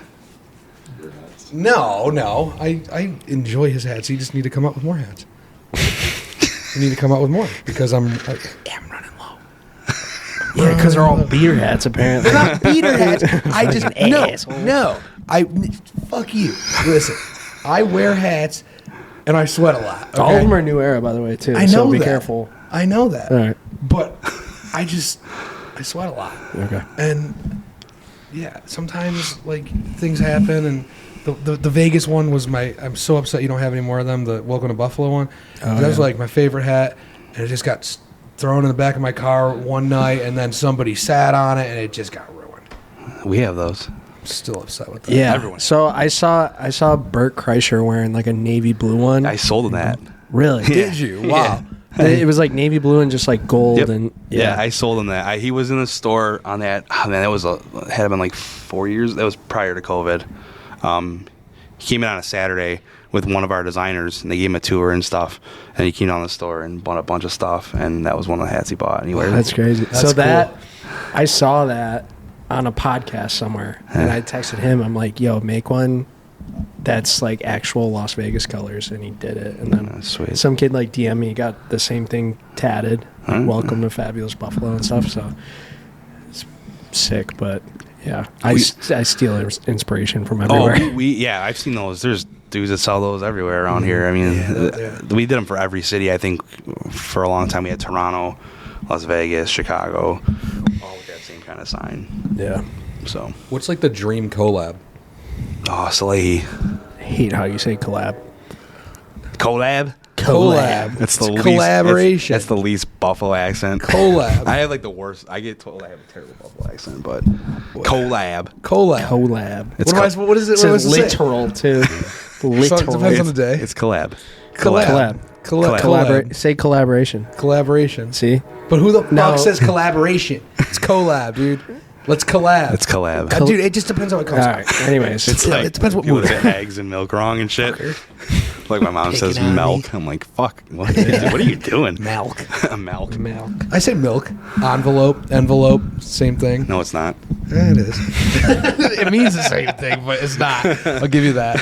No. I enjoy his hats. You just need to come up with more hats. You need to come up with more because I'm running low. Yeah, because they're all beer hats, apparently. They're not beater hats. I just asshole. no. Fuck you. Listen, I wear hats and I sweat a lot. Okay? All of them are New Era, by the way, too. I know so be that. careful. I know that. All right. But I sweat a lot. Okay. And yeah, sometimes like things happen, and the Vegas one was I'm so upset you don't have any more of them. The Welcome to Buffalo one. That was like my favorite hat, and it just got thrown in the back of my car one night, and then somebody sat on it, and it just got ruined. We have those. I'm still upset with that. Yeah. Everyone. So I saw Bert Kreischer wearing like a navy blue one. I sold him that. Really? Did you? Wow. It was like navy blue and just like gold. Yep. And Yeah, I sold him that. He was in the store on that. Oh, man, that was had been like 4 years. That was prior to COVID. He came in on a Saturday with one of our designers, and they gave him a tour and stuff. And he came down the store and bought a bunch of stuff, and that was one of the hats he bought. And he wears That's it. crazy. That's so cool. that I saw that on a podcast somewhere, and I texted him. I'm like, "Yo, make one that's like actual Las Vegas colors," and he did it. And then Sweet. some kid like DM me got the same thing tatted, like, Mm. "Welcome to Fabulous Buffalo" and stuff. So it's sick, but yeah, I steal inspiration from everywhere. Oh, yeah, I've seen those. There's dudes that sell those everywhere around here. I mean, we did them for every city. I think for a long time we had Toronto, Las Vegas, Chicago, all with that same kind of sign. Yeah, So, What's like the dream collab? oh, Salehi. I hate how you say collab. Collab? Collab. That's the It's least, collaboration. That's the least Buffalo accent. Collab. I have like the worst. I have a terrible Buffalo accent, but collab. Collab. Collab. It's What is it? It What says was it? literal too. So it Literal. depends on the day. It's collab. Collab. Collab. Say collaboration. Collaboration. See? But who the fuck No. says collaboration? It's collab, dude. Let's collab. It's collab. Dude, it just depends how it All comes right. Anyways, It's like it depends what people mood. say eggs and milk wrong and shit. Like my mom says Picking on milk. I'm like, fuck. What are you doing? Milk. Milk. milk. I say milk. Envelope, same thing. No, it's not. It is. It means the same thing, but it's not. I'll give you that.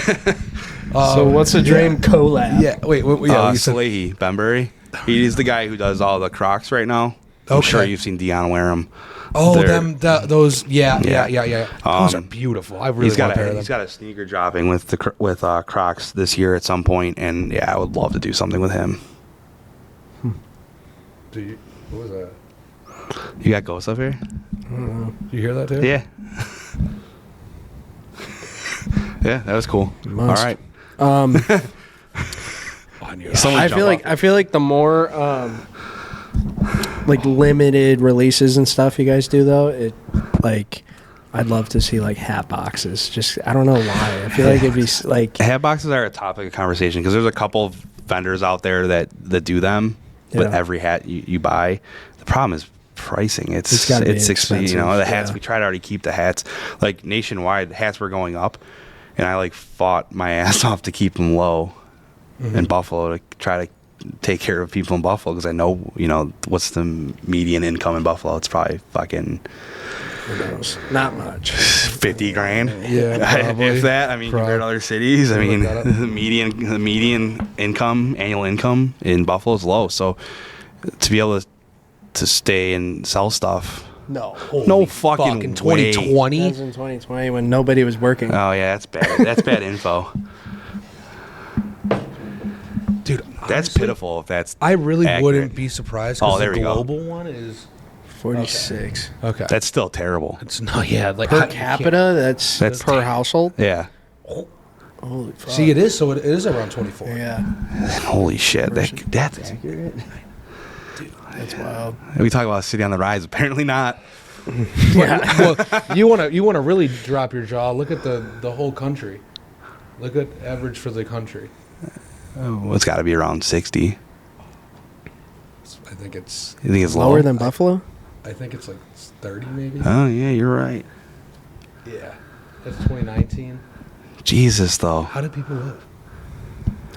So what's the dream collab? Yeah, wait, yeah, you said, Salehi, Benbury. He's the guy who does all the Crocs right now. I'm Okay. sure you've seen Dion wear them. oh, They're- those, yeah. Those are Um, beautiful. I really He's got want a pair of he's them. got a sneaker dropping with Crocs this year at some point, and yeah, I would love to do something with him. What was that? You got ghosts up here? You hear that too? Yeah. Yeah, that was cool. Must. All right. I knew Someone I jump feel up. like the more like limited releases and stuff you guys do though, it like I'd love to see like hat boxes. Just I don't know why. I feel like it'd be like Hat boxes are a topic of conversation because there's a couple of vendors out there that do them, but Yeah. every hat you buy, the problem is pricing. It's gotta be You know, expensive, the hats. yeah. We try to already keep the hats. Like nationwide, hats were going up, and I like fought my ass off to keep them low in Buffalo to try to take care of people in Buffalo because I know, you know, what's the median income in Buffalo? It's probably fucking who knows? Not much. 50 grand. Yeah, probably. If that. I mean, compared to other cities, I Look mean, that up. the median income, annual income in Buffalo is low. So to be able to stay and sell stuff, No. no fucking in way. 2020. That was in 2020 when nobody was working. Oh yeah, that's bad. That's bad info. Dude, That's honestly, pitiful. If that's I really accurate. wouldn't be surprised Oh, because there the we go. global one is 46 okay. That's still terrible. It's not, yeah, like per I- capita. That's That's per household. Yeah. Holy fuck. See, it is, so it is around 24. Yeah, Holy shit. That's accurate. That's wild. we talk about a city on the rise. Apparently not. Well, you want to really drop your jaw. Look at the whole country. Look at average for the country. Oh, it's got to be around 60. I think it's You think it's Lower low? than Buffalo? like 30 maybe. Oh yeah, you're right. Yeah, that's 2019. Jesus though. How do people live?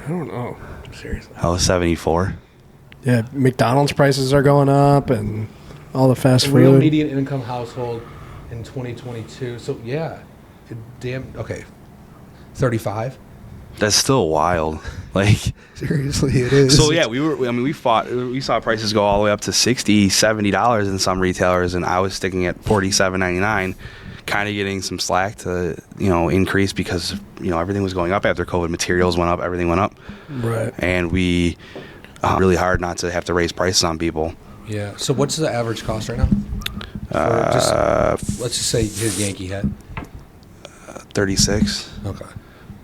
I don't know. Seriously. I was 74. Yeah, McDonald's prices are going up and all the fast Real food. median income household in 2022. So yeah, okay, 35. That's still wild. Like, Seriously, it is. so yeah, we saw prices go all the way up to $60, $70 in some retailers, and I was sticking at $47.99, kind of getting some slack to, you know, increase because, you know, everything was going up after COVID. Materials went up, everything went up. Right. And we really hard not to have to raise prices on people. Yeah. So what's the average cost right now? Let's just say his Yankee hat. 36. Okay.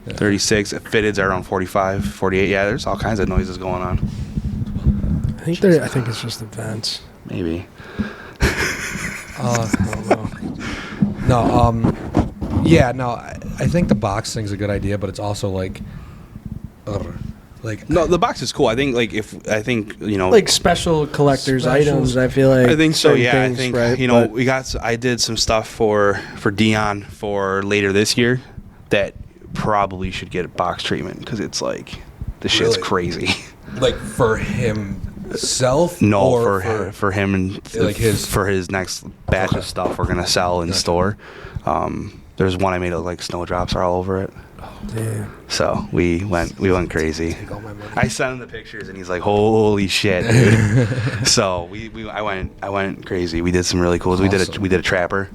Yeah. 36. Fitteds are around 45, 48. Yeah, there's all kinds of noises going on. I think it's just events. Maybe. I don't know. I think the box thing's a good idea, but it's also like No, the box is cool. I think Like special collector's items. I feel like I think so. certain Yeah, things, I think right? I did some stuff for Dion for later this year that probably should get box treatment because it's like the shit's Really? crazy. like for himself. No, or for him and like for his next batch of stuff we're gonna sell in store. There's one I made it look like snowdrops are all over it. Damn. So we went crazy. Take all my money. I sent him the pictures and he's like, "Holy shit!" Dude. So I went crazy. We did some really cool. Awesome. We did a trapper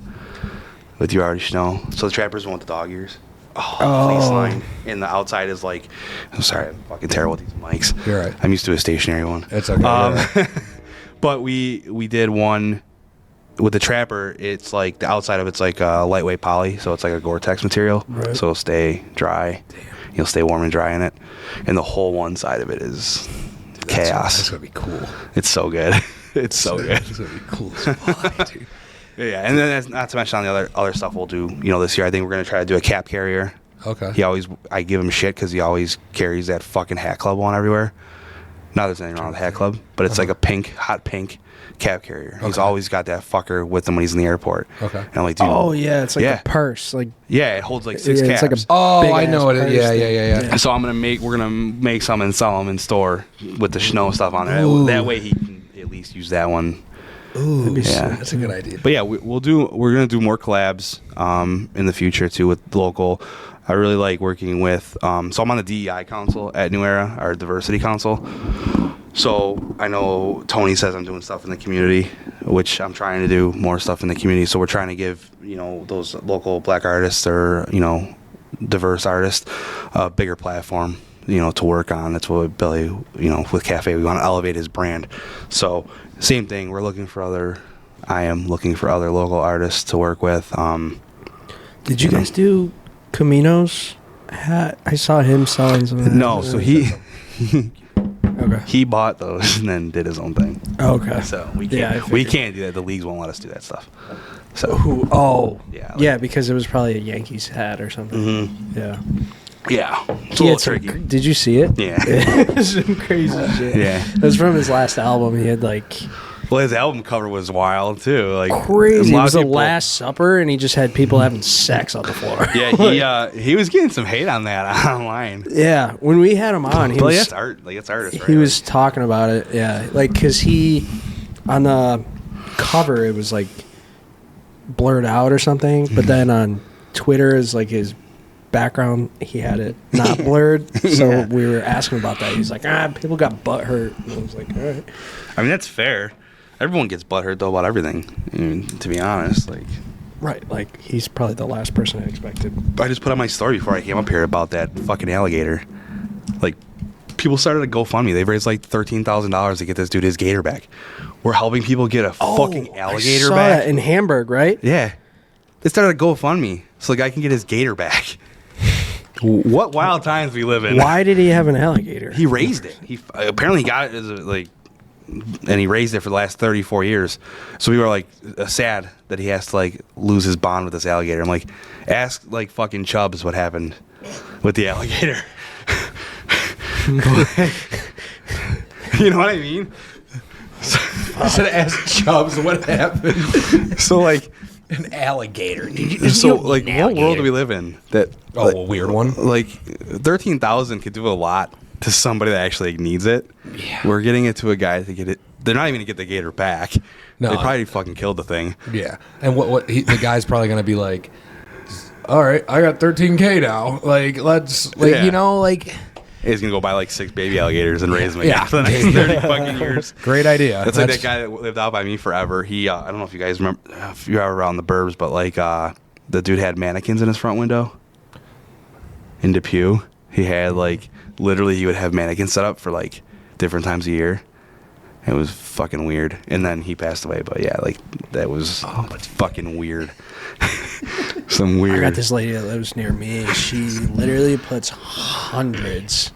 with You Already Know. So the trapper's one with the dog ears. Fleece line. And the outside is like, I'm sorry, I'm fucking terrible with these mics. You're right. I'm used to a stationary one. It's okay. You're right. But we did one with the trapper. It's like the outside of it's like a lightweight poly, so it's like a Gore-Tex material, Right. so it'll stay dry. Damn. You'll stay warm and dry in it, and the whole one side of it is chaos. That's gonna be cool. It's so good. It's so good. It's gonna be cool as fuck, dude. Yeah, and then that's not to mention on the other stuff we'll do. This year, I think we're gonna try to do a cap carrier. Okay. I give him shit because he always carries that fucking Hat Club one everywhere. Not there's anything wrong with the Hat Club, but it's like a hot pink cap carrier. He's always got that fucker with him when he's in the airport. Okay. And I'm like, dude. Oh yeah, it's like Yeah. a purse. Like Yeah, it holds like 6 yeah, caps. it's like a Oh, big I know ass what it. purse Yeah, thing. yeah. And so we're gonna make some and sell them in store with the snow stuff on there. Ooh. That way he can at least use that one. Ooh, That'd be Yeah. that's a good idea. But yeah, we're gonna do more collabs in the future too with local. I really like working with. So I'm on the DEI council at New Era, our diversity council. So I know Tony says I'm doing stuff in the community, which I'm trying to do more stuff in the community. So we're trying to give those local black artists or diverse artists a bigger platform to work on. That's what Billy with Cafe we want to elevate his brand. So same thing. I am looking for other local artists to work with. Did you guys do Camino's hat? I saw him selling some. No, so he Okay. bought those and then did his own thing. Okay. So we Yeah, I can't we figured. can't do that. The leagues won't let us do that stuff. So Oh. Yeah, Yeah, because it was probably a Yankees hat or something. Mm-hmm. Yeah. yeah, it's a He little had some tricky. did you see it? Yeah. It was some crazy shit. Yeah. It was from his last album. He had like Well, his album cover was wild too. Like crazy. a It lot was of the people- Last Supper, and he just had people having sex on the floor. Yeah, he was getting some hate on that online. Yeah, when we had him on, But that's art. Like it's artist. Right? he was talking about it. Yeah, like because he on the cover it was like blurred out or something, but then on Twitter is like his background he had it not blurred. So Yeah. we were asking about that. He's like, people got butt hurt. And I was like, all right. I mean, that's fair. Everyone gets butthurt though about everything. I mean, to be honest, like Right, like he's probably the last person I expected. I just put on my story before I came up here about that fucking alligator. Like, people started a GoFundMe. They've raised like $13,000 to get this dude his gator back. We're helping people get a fucking alligator I saw back. that in Hamburg, right? Yeah, they started a GoFundMe so the guy can get his gator back. What wild times we live in. Why did he have an alligator? He raised it. He apparently got it as and he raised it for the last 34 years. So we were like sad that he has to like lose his bond with this alligator. I'm like, ask like fucking Chubbs what happened with the alligator. You know what I mean? I said, ask Chubbs what happened. So like, An alligator. Did you so like, what world do we live in that? Oh, a weird one. Like 13,000 could do a lot to somebody that actually needs it. Yeah. We're getting it to a guy to get it. They're not even gonna get the gator back. No. They probably fucking killed the thing. Yeah. And the guy's probably going to be like, all right, I got 13K now. Like, let's, like, Yeah. like. He's gonna go buy like 6 baby alligators and raise them again Yeah. for the next 30 fucking years. Great idea. That's like that guy that lived out by me forever. He, I don't know if you guys remember, if you're ever around the burbs, but like, the dude had mannequins in his front window in Depew. He had like, literally, he would have mannequins set up for like different times a year. It was fucking weird. And then he passed away. But yeah, like, that was fucking weird. Some weird. I got this lady that lives near me. She literally puts hundreds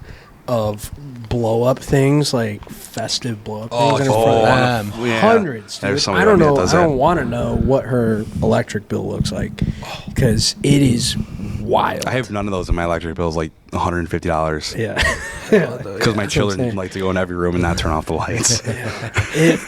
of blow up things, like festive blow up things in front of them. Yeah. Hundreds, dude. There's somebody I don't that know. does I that. don't want to know what her electric bill looks like because it is wild. I have none of those, and my electric bill is like $150. Yeah. Because my children insane. like to go in every room and not turn off the lights. It's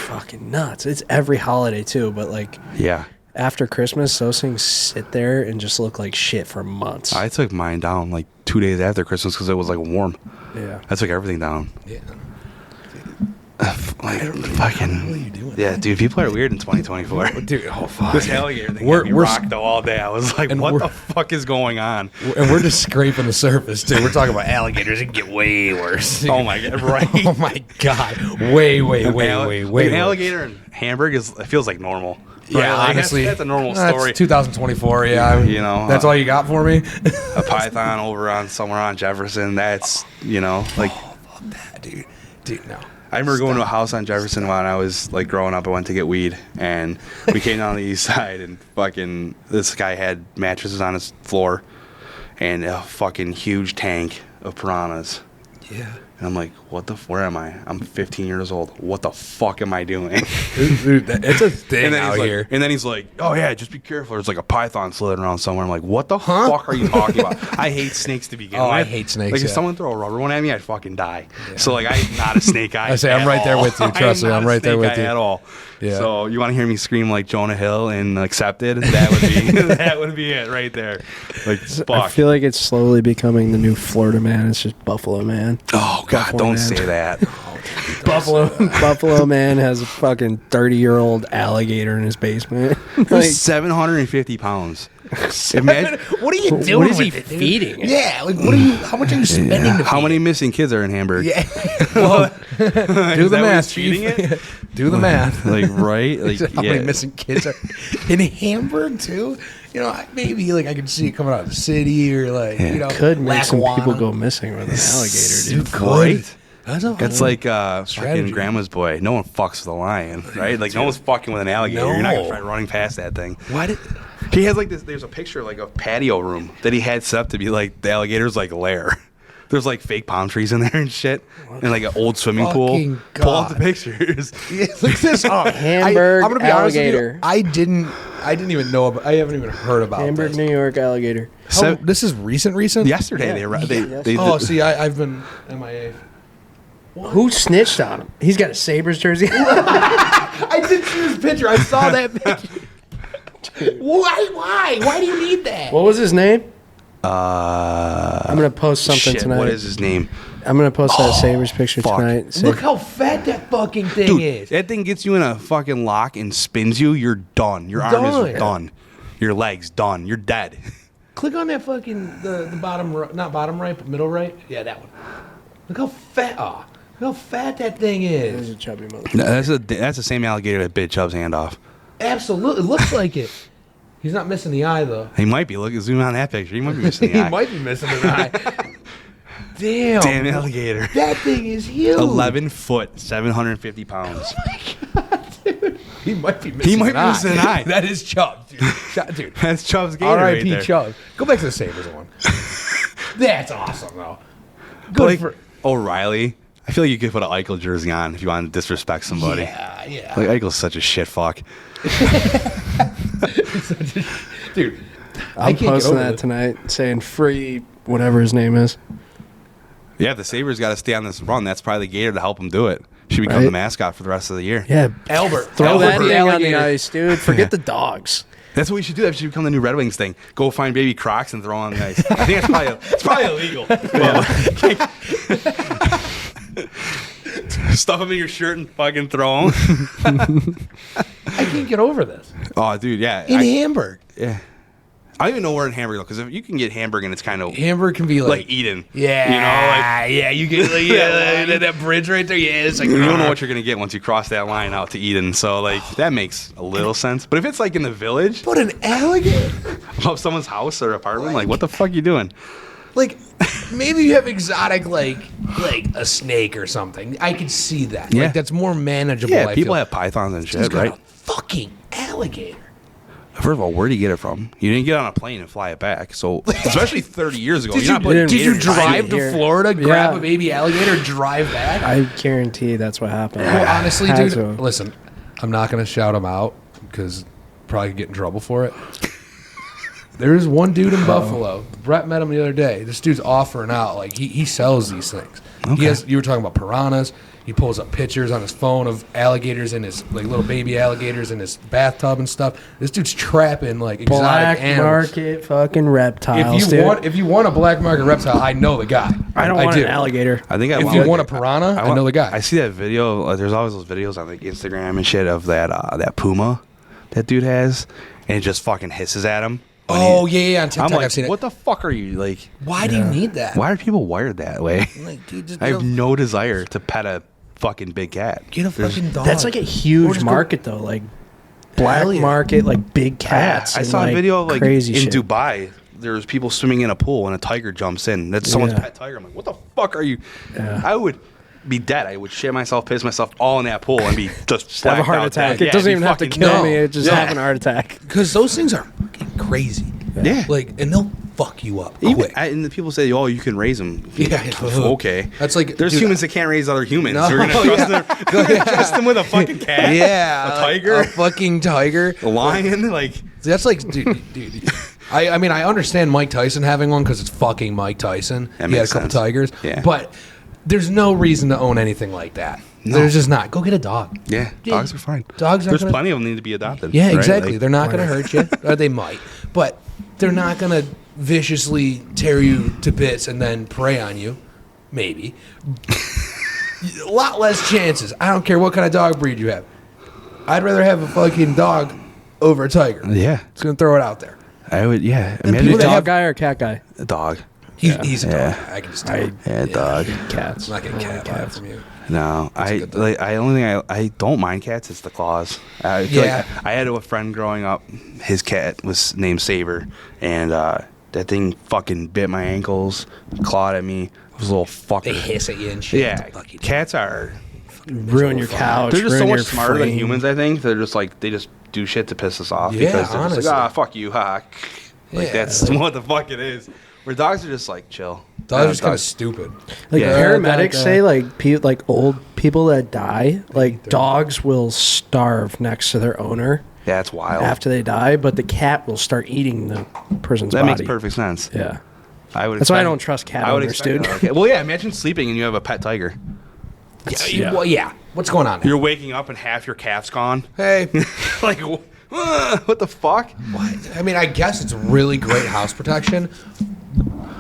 fucking nuts. It's every holiday too, but like Yeah. after Christmas, those things sit there and just look like shit for months. I took mine down like 2 days after Christmas because it was like warm. Yeah. I took everything down. Yeah. Like fucking. What are you doing? Yeah, dude. People are weird in 2024. Dude, oh fuck. This alligator thing We're- had me we're- rocked though all day. I was like, and what we're- the fuck is going on? And we're just scraping the surface, too. We're talking about alligators. It can get way worse. Oh my god! Right? Oh my god. Way An worse. alligator in Hamburg it feels like normal. Yeah, Right? Like, honestly, that's a normal story. That's 2024. Yeah, You know, that's all you got for me. A python over on somewhere on Jefferson. That's like. Fuck that, dude. Dude, no. I remember going to a house on Jefferson when I was like growing up. I went to get weed, and we came down the east side, and fucking this guy had mattresses on his floor, and a fucking huge tank of piranhas. Yeah. And I'm like, where am I? I'm 15 years old. What the fuck am I doing? Dude, it's a thing And then out he's like, here. and then he's like, oh yeah, just be careful. There's like a python slithering around somewhere. I'm like, what the fuck are you talking about? I hate snakes to begin with. I hate snakes, Like if yeah. someone throw a rubber one at me, I'd fucking die. So like I'm not a snake guy. I say, I'm at right there all. with you. Trust I am me, I'm not a right there snake with guy you. at all. Yeah. So you want to hear me scream like Jonah Hill and Accepted? That would be that would be it right there. Like I fuck. feel like it's slowly becoming the new Florida man. It's just Buffalo man. Oh God, Buffalo don't man. say that. Buffalo man has a fucking 30-year-old alligator in his basement. Like, 750 pounds. Imagine. What are you doing? what is he with it, dude? feeding? Yeah, like what are you? How much are you spending? To How feed many it? missing kids are in Hamburg? Yeah. Well, do Is the that what math, he's feeding Chief. it? Do the math. Like right? Like How yeah. many missing kids are in Hamburg too? You know, maybe like I could see it coming out of the city or like you know, Could make some Lackawanna. people go missing with an alligator, dude. Right? That's It's like fucking Strategy. grandma's boy. No one fucks with a lion, right? Like no one's fucking with an alligator. You're not gonna No. try running past that thing. Why did? He has like this. There's a picture like a patio room that he had set up to be like the alligator's like lair. There's like fake palm trees in there and shit, and like an old swimming pool. Fucking Pull up the God. pictures. Yeah, look at this. Hamburg I'm gonna be honest with you, alligator. I didn't even know about. I haven't even heard about Hamburg, this. New York alligator. How- this is recent. Yesterday Yeah. they Oh, see, I've been MIA. Who snitched on him? He's got a Sabres jersey. I did see this picture. I saw that picture. Why? Why do you need that? What was his name? I'm gonna post something shit. tonight. What is his name? I'm gonna post that Sabres picture fuck. tonight. Look how fat that fucking thing Dude, is. that thing gets you in a fucking lock and spins you. You're done. Your arm Done. is done. Your leg's done. You're dead. Click on that fucking the bottom, not bottom right, but middle right. Yeah, that one. Look how fat. Oh, look how fat that thing He's is. a chubby mother. That's the same alligator that bit Chubb's hand off. Absolutely, it looks like it. He's not missing the eye though. He might be. Look, zoom on that picture. He might be missing the He eye. might be missing an eye. Damn. Damn alligator. That thing is huge. 11 foot, 750 pounds. He might be missing He might an be missing an eye. That is Chubb, dude. Dude. That's Chubb's gator R.I.P. right there. Chubb. Go back to the Sabres one. That's awesome though. But Good like for. O'Reilly, I feel like you could put an Eichel jersey on if you want to disrespect somebody. Yeah. Like Eichel's such a shit fuck. Dude, I I'm can't get posting over that this. tonight, saying free whatever his name is. Yeah, the Sabres got to stay on this run. That's probably the gator to help them do it. Should become Right. the mascot for the rest of the year. Yeah, Albert. throw Albert that the thing on the alligator. ice, dude. Forget the dogs. That's what we should do. That should become the new Red Wings thing. Go find baby Crocs and throw on the ice. I think it's probably illegal. Stuff them in your shirt and fucking throw them. I can't get over this. Oh, dude, yeah. In Hamburg. Yeah. I don't even know where in Hamburg, because if you can get Hamburg and it's kind of Hamburg can be like Eden. Yeah, You know, yeah, you get that bridge right there. Yeah, it's like you don't know what you're going to get once you cross that line out to Eden. So, like, that makes a little sense. But if it's like in the village But an alligator, of someone's house or apartment, like, what the fuck you doing? like maybe you have exotic like a snake or something. I could see that. Yeah. Like that's more manageable. Yeah, I people feel. have pythons and He's shit, got right? a fucking alligator. First of all, where did you get it from? You didn't get on a plane and fly it back. So, especially 30 years ago. Did you drive to here. Florida, grab a baby alligator, drive back? I guarantee that's what happened. Well, honestly, Had dude, to. listen, I'm not going to shout him out because probably could get in trouble for it. There's one dude in Buffalo. Brett met him the other day. This dude's offering out. Like, he sells these things. Okay. You were talking about piranhas. He pulls up pictures on his phone of alligators in his, like, little baby alligators in his bathtub and stuff. This dude's trapping, like, exotic Black animals. market fucking reptiles, If you want a black market reptile, I know the guy. I don't want an alligator. I think If you want a piranha, I know the guy. I see that video. There's always those videos on like Instagram and shit of that puma that dude has, and it just fucking hisses at him. Oh, yeah, on TikTok, I'm like, I've seen it. what the fuck are you like? Why do you need that? Why are people wired that way? Like, dude, just I have no desire to pet a fucking big cat. get a fucking dog. That's like a Or huge just market, though. Like, black Hell yeah. market, like big cats. I and, saw a like, video of like crazy in shit. Dubai. There's people swimming in a pool and a tiger jumps in. That's someone's Yeah. pet tiger. I'm like, what the fuck are you? Yeah. I would be dead. I would shit myself, piss myself all in that pool and be just Have a blacked heart out attack. dead. It doesn't be even have to fucking kill dead. me. It just Yeah. have an heart attack. Because those things are fucking crazy. Yeah. Like, and they'll fuck you up Even, quick. and the people say, "Oh, you can raise them." Yeah. Okay. That's like, there's dude, humans that can't raise other humans. No, We're gonna trust them. Trust them with a fucking cat. yeah. A tiger. A fucking tiger. A lion. Like That's like, dude. I mean, I understand Mike Tyson having one because it's fucking Mike Tyson. That He had a makes couple sense. tigers. Yeah. But there's no reason to own anything like that. No. There's just not. Go get a dog. yeah, dogs are fine. Dogs are There's gonna- plenty of them need to be adopted. Yeah, right? exactly. Like, They're not going to hurt you. Or they might. But they're not going to viciously tear you to bits and then prey on you. Maybe. A lot less chances. I don't care what kind of dog breed you have. I'd rather have a fucking dog over a tiger. Yeah, Just going to throw it out there. I would. Yeah, And imagine people that Dog have- guy or cat guy? a dog. He's a dog. Yeah. I can just tell. Yeah, dog. Cats. I'm not getting I cat like vibe from you. No, a I good dog. like. I only thing I don't mind cats. It's the claws. I feel Yeah. like I had a friend growing up. His cat was named Saber, and that thing fucking bit my ankles, clawed at me. It was a little fucker. They hiss at you and shit. Yeah, Fuck you. cats are. Ruin your couch. They're just so ruin much your smarter than frame. humans. I think they're just like they just do shit to piss us off Yeah, because they're just honestly. like, fuck you, ha. Like Yeah, that's like- what the fuck it is. Where dogs are just like chill. Dogs are just kind of stupid. Like Yeah. paramedics say, like like old people that die, like dogs will starve next to their owner Yeah, it's wild. after they die, but the cat will start eating the person's That body. makes perfect sense. Yeah, I would. that's why I expect- don't trust cat I would owners, expect dude. that. Okay. Well, yeah. Imagine sleeping and you have a pet tiger. Yeah. Well, yeah. What's going on there? You're waking up and half your calf's gone. Hey. Like, what the fuck? What? I mean, I guess it's really great house protection,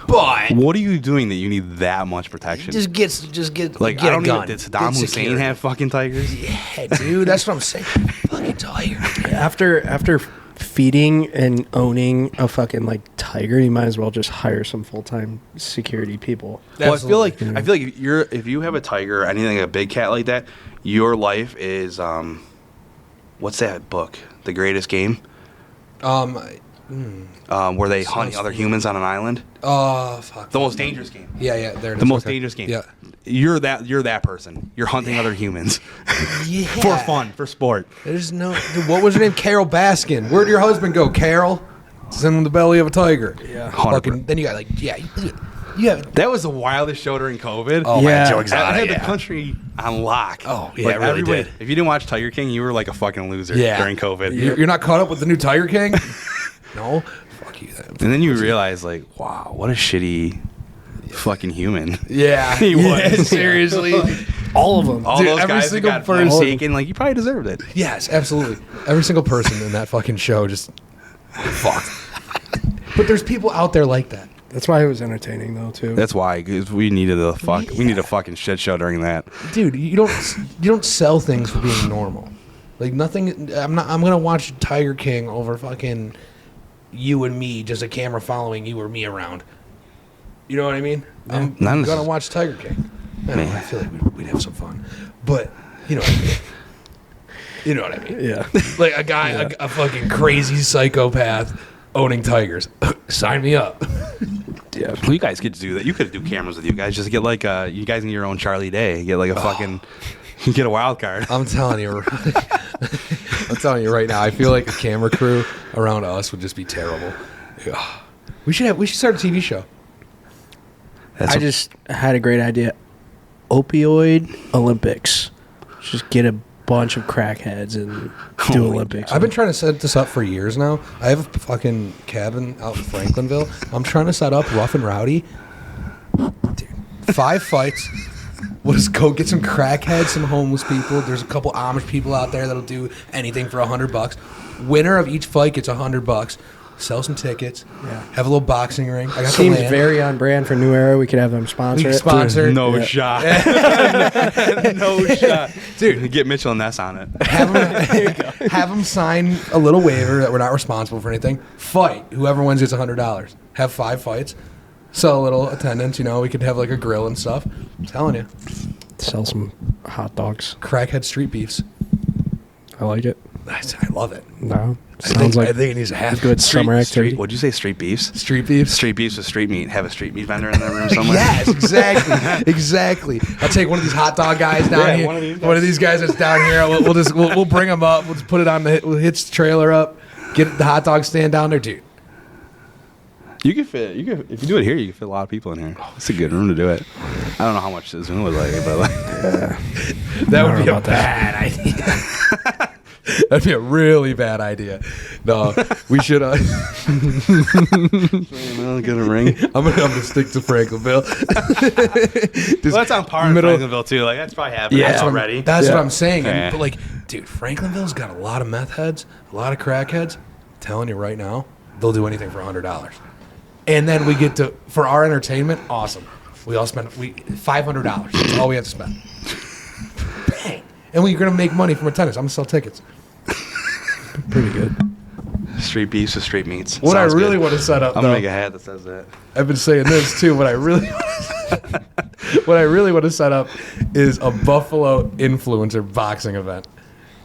but What are you doing that you need that much protection? just get like, get I don't a gun. need. Did Saddam Get Hussein security. have fucking tigers? Yeah, dude, that's what I'm saying. Fucking tiger. After feeding and owning a fucking like tiger, you might as well just hire some full time security people. Well, I feel Absolutely. like if you have a tiger or anything like a big cat like that, your life is what's that book? The Greatest Game, where they hunt Sounds other humans on an island. Fuck. The most dangerous game. Yeah, there it is. The most Okay. dangerous game. Yeah. You're that person. You're hunting other humans Yeah. for fun, for sport. There's no. Dude, what was her name? Carol Baskin. Where'd your husband go, Carol? It's in the belly of a tiger. Yeah. Fucking. Then you got like, yeah, you have. That was the wildest show during COVID. Oh, Yeah. man, Joe Exotic. That had yeah. the country on lock. Oh, yeah, it really everybody- did. If you didn't watch Tiger King, you were like a fucking loser Yeah. during COVID. You're not caught up with the new Tiger King? No. Fuck you. Then. And then you realize, like, wow, what a shitty fucking human. Yeah. He was. Seriously. All of them. All Dude, those every guys that single got person- taken, like, you probably deserved it. Yes, absolutely. Every single person in that fucking show just fucked. But there's people out there like that. That's why it was entertaining though too. That's why, because we needed we need a fucking shit show during that. Dude, you don't sell things for being normal. Like nothing. I'm gonna watch Tiger King over fucking you and me, just a camera following you or me around. You know what I mean? I'm None of gonna this- watch Tiger King. I don't know, I feel like we'd have some fun, but you know what I mean. You know what I mean? Yeah. Like a guy, a fucking crazy psychopath owning tigers. Sign me up. Yeah. Well, you guys could do that. You could do cameras with you guys. Just get like you guys need your own Charlie Day. Get like a fucking You get a wild card. I'm telling you. I'm telling you right now. I feel like a camera crew around us would just be terrible. Ugh. We should start a TV show. I just had a great idea. Opioid Olympics. Just get a bunch of crackheads and do Olympics. I've been trying to set this up for years now. I have a fucking cabin out in Franklinville. I'm trying to set up Rough and Rowdy. Dude, 5 fights. We'll just go get some crackheads, some homeless people. There's a couple Amish people out there that'll do anything for $100. Winner of each fight gets $100. Sell some tickets. Yeah. Have a little boxing ring. I got Seems very on brand for New Era. We could have them sponsor it. Sponsor. No shot. No shot. Dude, get Mitchell Ness on it. Have them sign a little waiver that we're not responsible for anything. Fight. Whoever wins gets $100. Have 5 fights. Sell a little attendance. You know, we could have like a grill and stuff. I'm telling you. Sell some hot dogs. Crackhead street beefs. I like it. I love it. No. I think it needs to have a good summer activity. What'd you say? Street beefs? Street beefs? Street beefs with street meat. Have a street meat vendor in the room somewhere. Yes, exactly. Exactly. I'll take one of these hot dog guys down here. One of these guys that's down here. We'll bring them up. We'll just put it on we'll hitch the trailer up. Get the hot dog stand down there, dude. You could fit. If you do it here, you can fit a lot of people in here. It's a good room to do it. I don't know how much the Zoom was like, but that would be a bad idea. That'd be a really bad idea. No, we should. Get a ring. I'm gonna stick to Franklinville. Well, that's on par in Franklinville too. Like that's probably happening already. That's what I'm saying. But like, dude, Franklinville's got a lot of meth heads, a lot of crackheads. I'm telling you right now, they'll do anything for $100. And then we get to for our entertainment. Awesome. We all spend $500. That's all we have to spend. Bang. And we're gonna make money from attendance. I'm gonna sell tickets. Pretty good. Street beefs with street meats. What Sounds I really want to set up, I'm gonna make a hat that says that. I've been saying this too. What I really want to set up is a Buffalo influencer boxing event.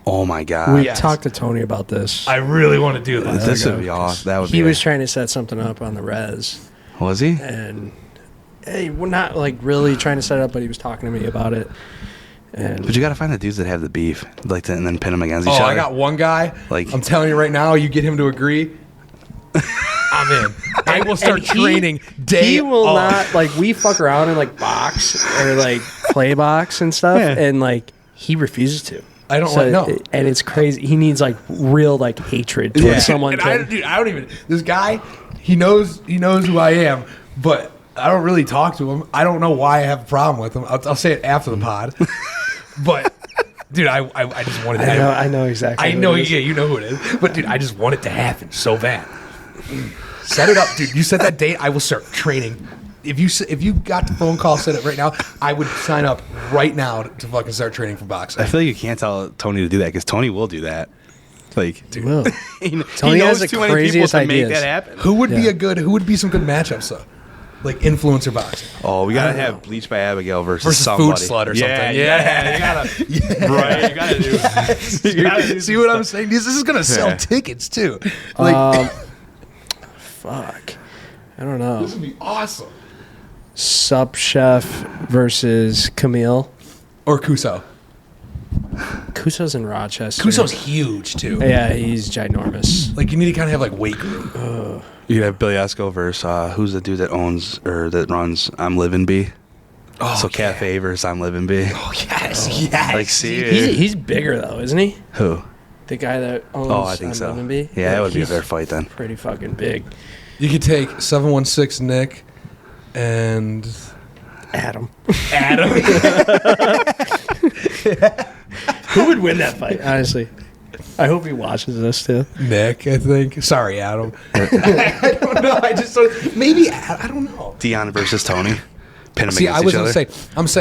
Oh my God! We talked to Tony about this. I really want to do this. This would be awesome. That would. He was trying to set something up on the res. Was he? And we're not like really trying to set it up, but he was talking to me about it. But you got to find the dudes that have the beef, like, and then pin them against each other. I got one guy. Like, I'm telling you right now, you get him to agree, I'm in. I will start training day. He will not we fuck around and like box or like play box and stuff, and like he refuses to. I don't know. And it's crazy. He needs like real like hatred towards someone. And I don't even. This guy, he knows who I am, but I don't really talk to him. I don't know why I have a problem with him. I'll say it after the pod. But, dude, I just wanted to happen. I know exactly. I know, you know who it is. But, dude, I just want it to happen so bad. Set it up, dude. You set that date, I will start training. If you got the phone call, set it right now, I would sign up right now to fucking start training for boxing. I feel like you can't tell Tony to do that because Tony will do that. Like, dude, will. Tony knows too many people to make that happen. Who would be some good matchups though? Like influencer boxing. Oh, we gotta have Bleach by Abigail versus somebody. Food Slut or something. Yeah, you gotta. Right, you gotta do. You gotta see what I'm saying? This is gonna sell tickets too. Like, fuck, I don't know. This would be awesome. Sup Chef versus Camille or Kuso. Kuso's in Rochester. Kuso's huge too. Yeah, he's ginormous. Like you need to kind of have like weight room. You have Billy Esco versus who's the dude that owns or that runs I'm Livin' B. Oh, so Cafe versus I'm Livin' B. Oh yes. Like see, he's bigger though, isn't he? Who? The guy that owns I think I'm so. Livin' B. Yeah, that would be a fair fight then. Pretty fucking big. You could take 716 Nick and Adam. Who would win that fight? Honestly. I hope he watches this too. Nick, I think. Sorry, Adam. I don't know. Maybe I don't know. Dion versus Tony. Pin them against I was each other. I was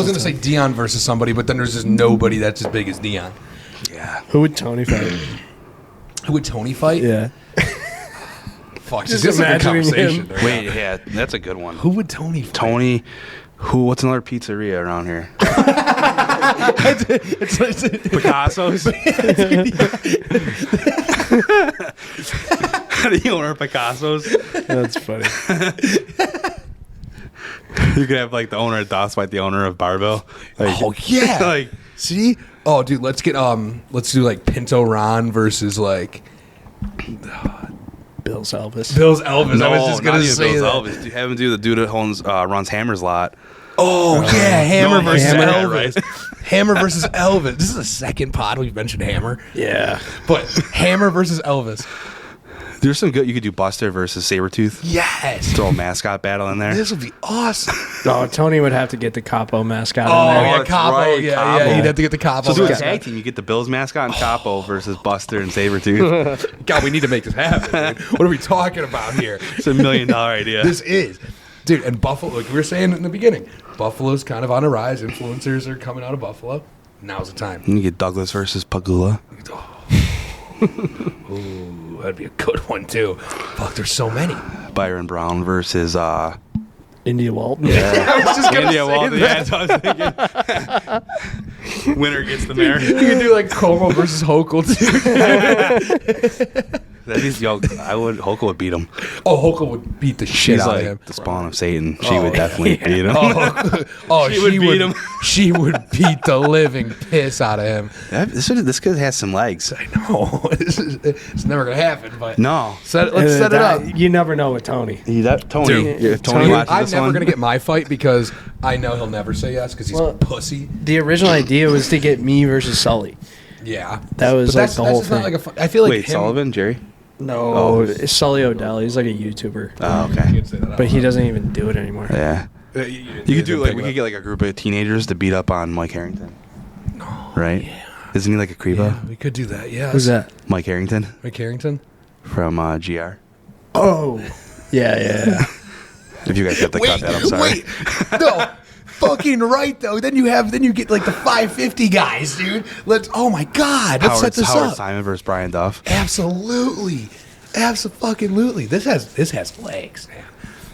gonna say Dion versus somebody, but then there's just nobody that's as big as Dion. Yeah. Who would Tony fight? Who would Tony fight? Yeah. Fuck, just this is a good conversation. Wait, yeah, that's a good one. Who would Tony fight? Tony. What's another pizzeria around here? it's Picasso's. The owner of Picasso's. That's funny. You could have like the owner of DOS fight the owner of Barbell. Like, Oh yeah. like See? Oh, dude, let's do like Pinto Ron versus like Bill's Elvis. Bill's Elvis. no, I was just not gonna even say Bill's that. Elvis. Have him do the dude that runs Hammer's lot. Oh yeah, Hammer no, versus Hammer, Elvis. right? Hammer versus Elvis. This is the second pod we've mentioned Hammer. Yeah. But Hammer versus Elvis. There's some good. You could do Buster versus Sabretooth. Yes. Throw a mascot battle in there. This would be awesome. Oh, Tony would have to get the Capo mascot Oh, in there. yeah, that's Capo. right, Yeah, Capo. yeah. You'd have to get the Capo. So do a mascot. tag team. You get the Bills mascot and Capo versus Buster and Sabretooth. God, we need to make this happen. Dude. What are we talking about here? It's $1 million idea. This is. Dude, and Buffalo, like we were saying in the beginning, Buffalo's kind of on a rise. Influencers are coming out of Buffalo. Now's the time. You get Douglas versus Pagula. Ooh, that'd be a good one, too. Fuck, there's so many. Byron Brown versus India Walton. I was just going to India say Walton. that. Yeah, that's what I was thinking. Winner gets the mayor. You could do like Como versus Hochul, too. Hochul would beat him. Oh, Hochul would beat the shit She's out like of him. the spawn of Satan. She would definitely beat him. She would beat him. She would beat the living piss out of him. This kid has some legs. I know. It's never going to happen, but No. let's set it up. You never know with Tony. Tony. Dude, If Tony Dude, watches I'm this never one. going to get my fight because I know he'll never say yes because he's Well- a pussy. The original idea was to get me versus Sully. Yeah. That was But like the whole just not thing. like I feel like Wait, him, Sullivan, Jerry? No, it's Sully O'Dell. He's like a YouTuber, Oh, You okay. could say that out but he loud. doesn't even do it anymore. Yeah. You You could do like we could get like a group of teenagers to beat up on Mike Harrington. Right? Yeah. Isn't he like a creepo? Yeah, we could do that. Yeah. Who's that? Mike Harrington Mike Harrington? from GR. Oh, yeah. If you guys have to cut that, I'm sorry. Wait. No. Fucking right though. Then you get like the 550 guys, dude. Oh my god. Let's set this Howard up. Simon versus Brian Duff. Absolutely. Absolutely. This has legs, man.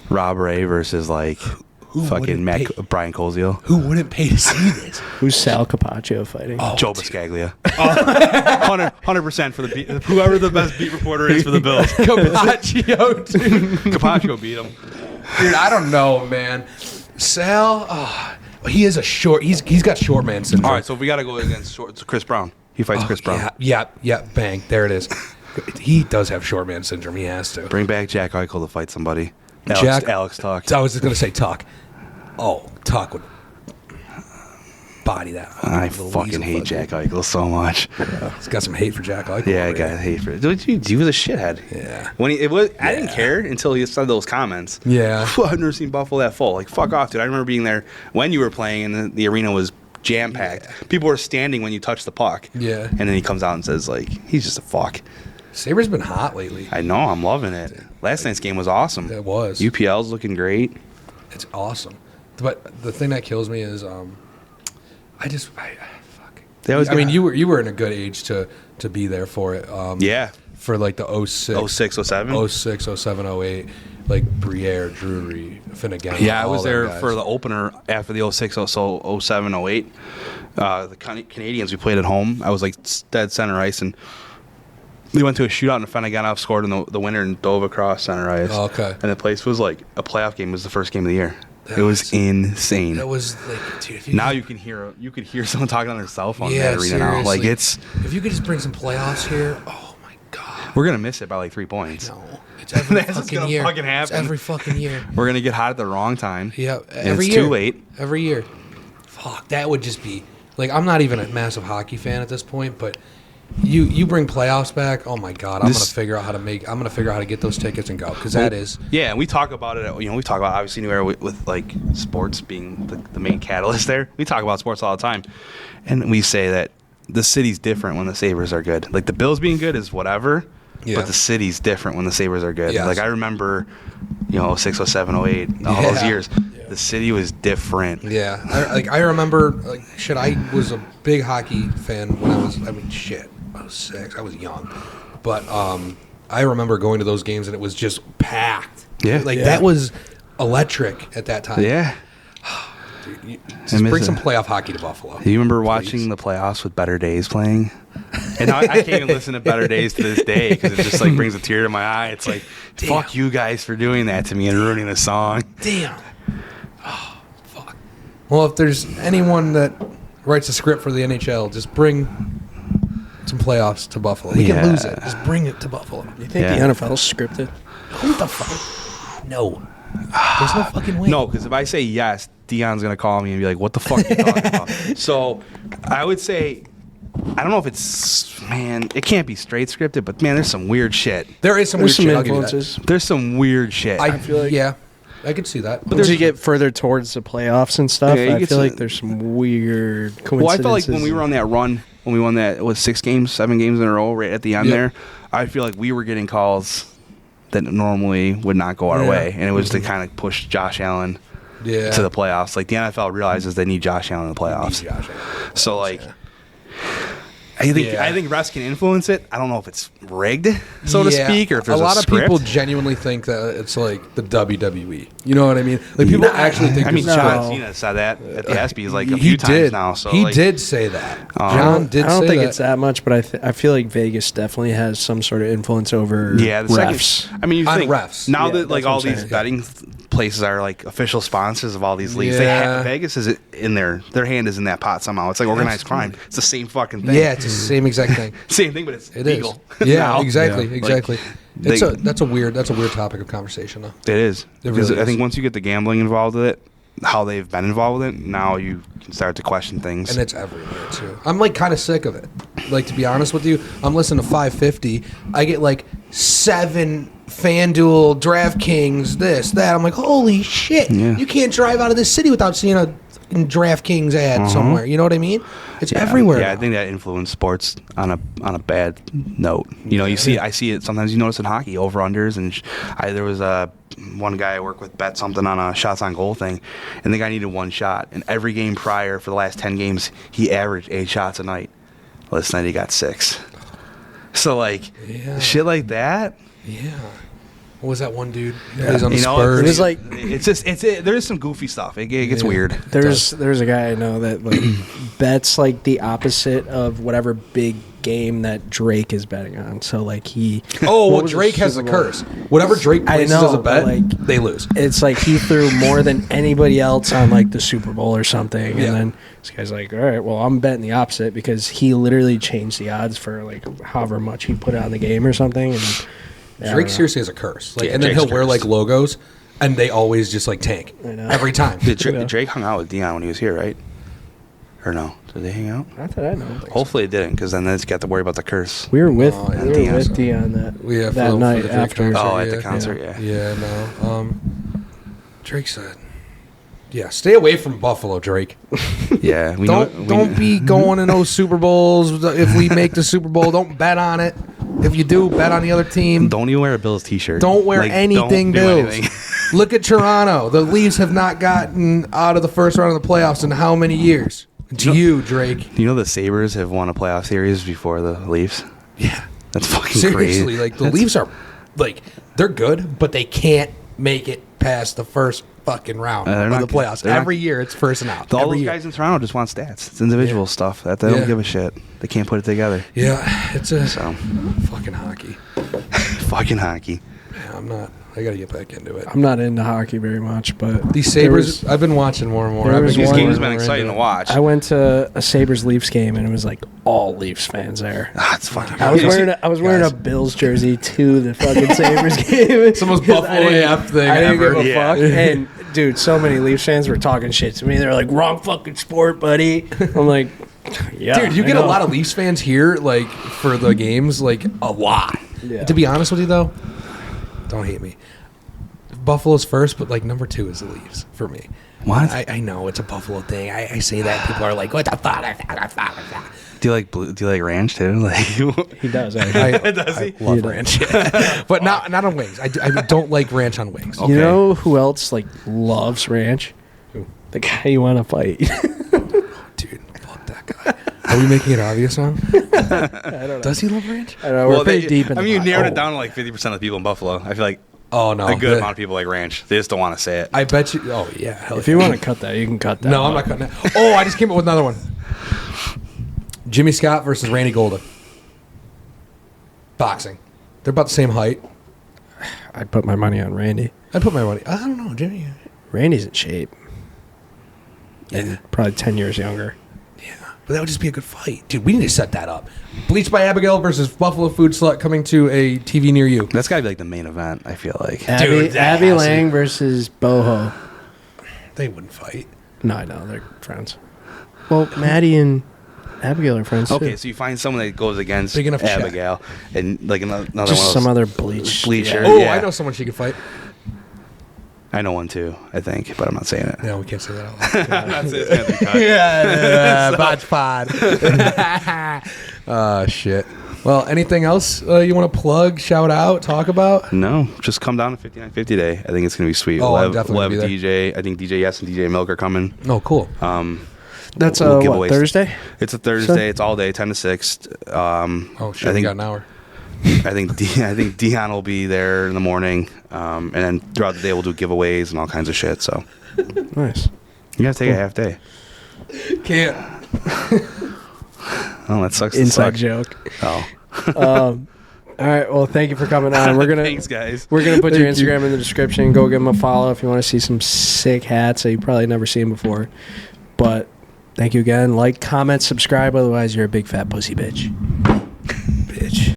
Rob Ray versus like fucking wouldn't pay- Brian Colzio. Who wouldn't pay to see this? Who's Sal Capaccio fighting? Joe Biscaglia. 100% for the beat. Whoever the best beat reporter is for the Bills. Capaccio, dude. Capaccio beat him. Dude, I don't know, man. Sal, he is a short. He's got short man syndrome. All right, so we got to go against Chris Brown. He fights Chris Brown. Yeah. Bang. There it is. He does have short man syndrome. He has to. Bring back Jack Eichel to fight somebody. Jack- Alex Tuck. I was just gonna say Tuck. Oh, Tuck would body that. I little fucking weasel hate fuck. Jack Eichel so much. He's got some hate for Jack Eichel. Yeah, I already. got hate for it. Dude, he was a shithead. Yeah. When I didn't care until he said those comments. Yeah. I've never seen Buffalo that full. Like, fuck off, dude. I remember being there when you were playing and the arena was jam packed. Yeah. People were standing when you touched the puck. Yeah. And then he comes out and says, like, he's just a fuck. Saber's been hot lately. I know. I'm loving it. Last night's game was awesome. It was. UPL's looking great. It's awesome. But the thing that kills me is, fuck. They always I mean, get- you were in a good age to be there for it. Yeah. For like the 06, 06, 07? 06, 07, 08, like Briere, Drury, Finnegan. Yeah, I all was them there guys. for the opener after the 06, 07, 08. The Canadians, we played at home. I was like dead center ice, and we went to a shootout, and Feneganov scored in the winner and dove across center ice. Oh, okay. And the place was like a playoff game. It was the first game of the year. That It was- was insane. That was like, dude, if you Now you could hear someone talking on their cell phone in yeah, that arena now. Like seriously. it's if you could just bring some playoffs here, oh my god. we're gonna miss it by like 3 points. No, it's every That's what's fucking gonna year. fucking It's happen. every fucking year. We're gonna get hot at the wrong time. Yeah, And every it's year. too late. Every year. Fuck, that would just be like I'm not even a massive hockey fan at this point, but you bring playoffs back. Oh my god, I'm gonna figure out how to get those tickets and go because that is Yeah, and we talk about it. We talk about obviously New Era with like sports being the main catalyst there. We talk about sports all the time, and we say that the city's different when the Sabres are good. Like the Bills being good is whatever, Yeah. but the city's different when the Sabres are good. Yes. Like I remember, 06, 07, 08, all those Yeah. years. The city was different. yeah. I remember I was a big hockey fan when I was 6. I was young, but I remember going to those games and it was just packed. Yeah. That was electric at that time. Yeah. Just I miss bring it. some playoff hockey to Buffalo. Do you remember watching the playoffs with Better Days playing? And I can't even listen to Better Days to this day because it just like brings a tear to my eye. It's like, fuck you guys for doing that to me and ruining the song. Damn. Oh, Well, if there's anyone that writes a script for the NHL, just bring some playoffs to Buffalo. We can lose it. Just bring it to Buffalo. You think the NFL's scripted? Who the fuck? No. There's no fucking way. No, because if I say yes, Dion's going to call me and be like, what the fuck are you talking about? So I would say, I don't know if it's, man, it can't be straight scripted, but man, there's some weird shit. There is some weird shit. I'll give you that. Influences. There's some weird shit. I feel like, yeah, I could see that. But as you get further towards the playoffs and stuff, Yeah, I feel like there's some weird coincidences. Well, I felt like when we were on that run, when we won that, it was 7 games in a row right at the end there, I feel like we were getting calls that normally would not go our way, and it was to kind of push Josh Allen to the playoffs. Like, the NFL realizes they need Josh Allen in the playoffs. So, like, I think refs can influence it. I don't know if it's rigged, so to speak, or if there's a lot of script. people genuinely think that it's like the WWE. You know what I mean? Like, people actually think. I mean, this is John Cena said that at the ESPYs like a he few did. times now. So he like, did say that. John did. I don't say think that. it's that much, but I feel like Vegas definitely has some sort of influence over the refs. second. I mean, you On think refs. now Yeah, that like that's what all I'm these saying. betting places are like official sponsors of all these leagues. Yeah. Vegas is in their hand is in that pot somehow. It's like organized crime. It's the same fucking thing. Yeah, it's the same exact thing. Same thing, but it's It is. legal. Yeah, now. exactly, Yeah. exactly. Like, That's a weird topic of conversation though. It is. It Because really I think is. once you get the gambling involved with it, how they've been involved with it, now you can start to question things. And it's everywhere too. I'm like kind of sick of it. Like, to be honest with you, I'm listening to 550. I get like 7 FanDuel, DraftKings, this, that. I'm like, holy shit! Yeah. You can't drive out of this city without seeing a DraftKings ad somewhere. You know what I mean? It's everywhere. Yeah, I now. think that influenced sports on a bad note. You know, I see it sometimes. You notice in hockey over unders, and there was one guy I work with bet something on a shots on goal thing, and the guy needed 1 shot. And every game prior for the last 10 games, he averaged 8 shots a night. Last night he got 6. So like shit like that. Yeah. What was that one dude? He plays on the You know, Spurs. It was like there is some goofy stuff. It gets weird. there's a guy I know that like bets like the opposite of whatever big game that Drake is betting on. So like well, Drake has a curse. Whatever Drake places as a bet, like, they lose. it's like he threw more than anybody else on like the Super Bowl or something, and then this guy's like, all right, well, I'm betting the opposite because he literally changed the odds for like however much he put on the game or something. And Drake seriously has a curse. Like, Yeah, and then Drake's he'll wear cursed. like logos, and they always just like tank I know. every time. Drake hung out with Dion when he was here, right? Or no? Did they hang out? Not that I know. Hopefully it didn't, because then they just got to worry about the curse. We were with Dion. Dion that For that the night Drake after. concert, Oh, at the concert, yeah. Yeah, no. Drake said, "Yeah, stay away from Buffalo, Drake. Yeah, Don't be going in those Super Bowls. If we make the Super Bowl, don't bet on it. If you do, bet on the other team. Don't even wear a Bills t-shirt. Don't wear Like, anything don't do Bills. anything. Look at Toronto. The Leafs have not gotten out of the first round of the playoffs in how many years? It's you, Drake. You know the Sabres have won a playoff series before the Leafs? Yeah. That's fucking Seriously, crazy. like the Leafs are, like, they're good, but they can't make it past the first fucking round they're of not the good. playoffs. They're not- Every year, it's first and out. All Every those year. guys in Toronto just want stats. It's individual stuff. That they Yeah. don't give a shit. They can't put it together. Yeah, it's a So, fucking hockey. fucking hockey. Yeah, I got to get back into it. I'm not into hockey very much, but These there Sabres, was- I've been watching more and more. there I've was been This one- getting game's more been and more exciting into to it. watch. I went to a Sabres Leafs game and it was like all Leafs fans there. It's fucking I was wearing Guys. a Bills jersey to the fucking Sabres game. It's the most Because Buffalo AF thing I didn't ever. give a Yeah. fuck. And dude, so many Leafs fans were talking shit to me. They're like, "Wrong fucking sport, buddy." I'm like, "Yeah, Dude, you I get know. a lot of Leafs fans here, like, for the games, like, a lot. Yeah. To be honest with you, though, don't hate me. Buffalo's first, but, like, number 2 is the Leafs for me. What? I know, it's a Buffalo thing. I say that, people are like, what the fuck? Do you like ranch too? Like He does. Actually. Does he? I love He does. ranch. But not on wings. I don't like ranch on wings. Okay. You know who else like loves ranch? The guy you want to fight. Dude, fuck that guy. Are we making it obvious now? I don't know. Does he love ranch? I don't know. We're pretty deep in. I the mean, you pot. narrowed it down to like 50% of the people in Buffalo. I feel like Oh, no. a good amount of people like ranch. They just don't want to say it. I bet you. Oh, yeah. hell If yeah. you want to cut that, you can cut that. No, I'm not cutting that. Oh, I just came up with another one. Jimmy Scott versus Randy Golden. Boxing. They're about the same height. I'd put my money on Randy. I'd put my money. I don't know, Jimmy. Randy's in shape. and probably 10 years younger. But that would just be a good fight. Dude, we need to set that up. Bleach by Abigail versus Buffalo Food Slut coming to a TV near you. That's got to be like the main event, I feel like. Abby Lang versus Boho. They wouldn't fight. No, I know. They're friends. Well, Maddie and Abigail are friends, Okay, too. so you find someone that goes against Big enough check. Abigail and like another one of Just those some other bleacher. Oh, Yeah. I know someone she could fight. I know one too, I think, but I'm not saying it. No, we can't say that out loud. I'm not saying it's gonna be cut. Yeah, BotchPod. Shit. Well, anything else you want to plug, shout out, talk about? No, just come down to 5950 Day. I think it's gonna be sweet. Oh, we'll I'm have, definitely we'll gonna have DJ. I think DJ Yes and DJ Milk are coming. Oh, cool. That's We'll give what, away- Thursday? It's a Thursday. It's all day, 10 to 6. Oh, shit, I we think got an hour. I think Dion will be there in the morning, and then throughout the day we'll do giveaways and all kinds of shit. So Nice. you gotta take a half day. Can't. Oh, that sucks. to Inside suck. joke. Oh, All right. Well, thank you for coming on. thanks, guys. We're gonna put your Thank you. Instagram in the description. Go give them a follow if you want to see some sick hats that you probably never seen before. But thank you again. Like, comment, subscribe. Otherwise, you're a big fat pussy bitch.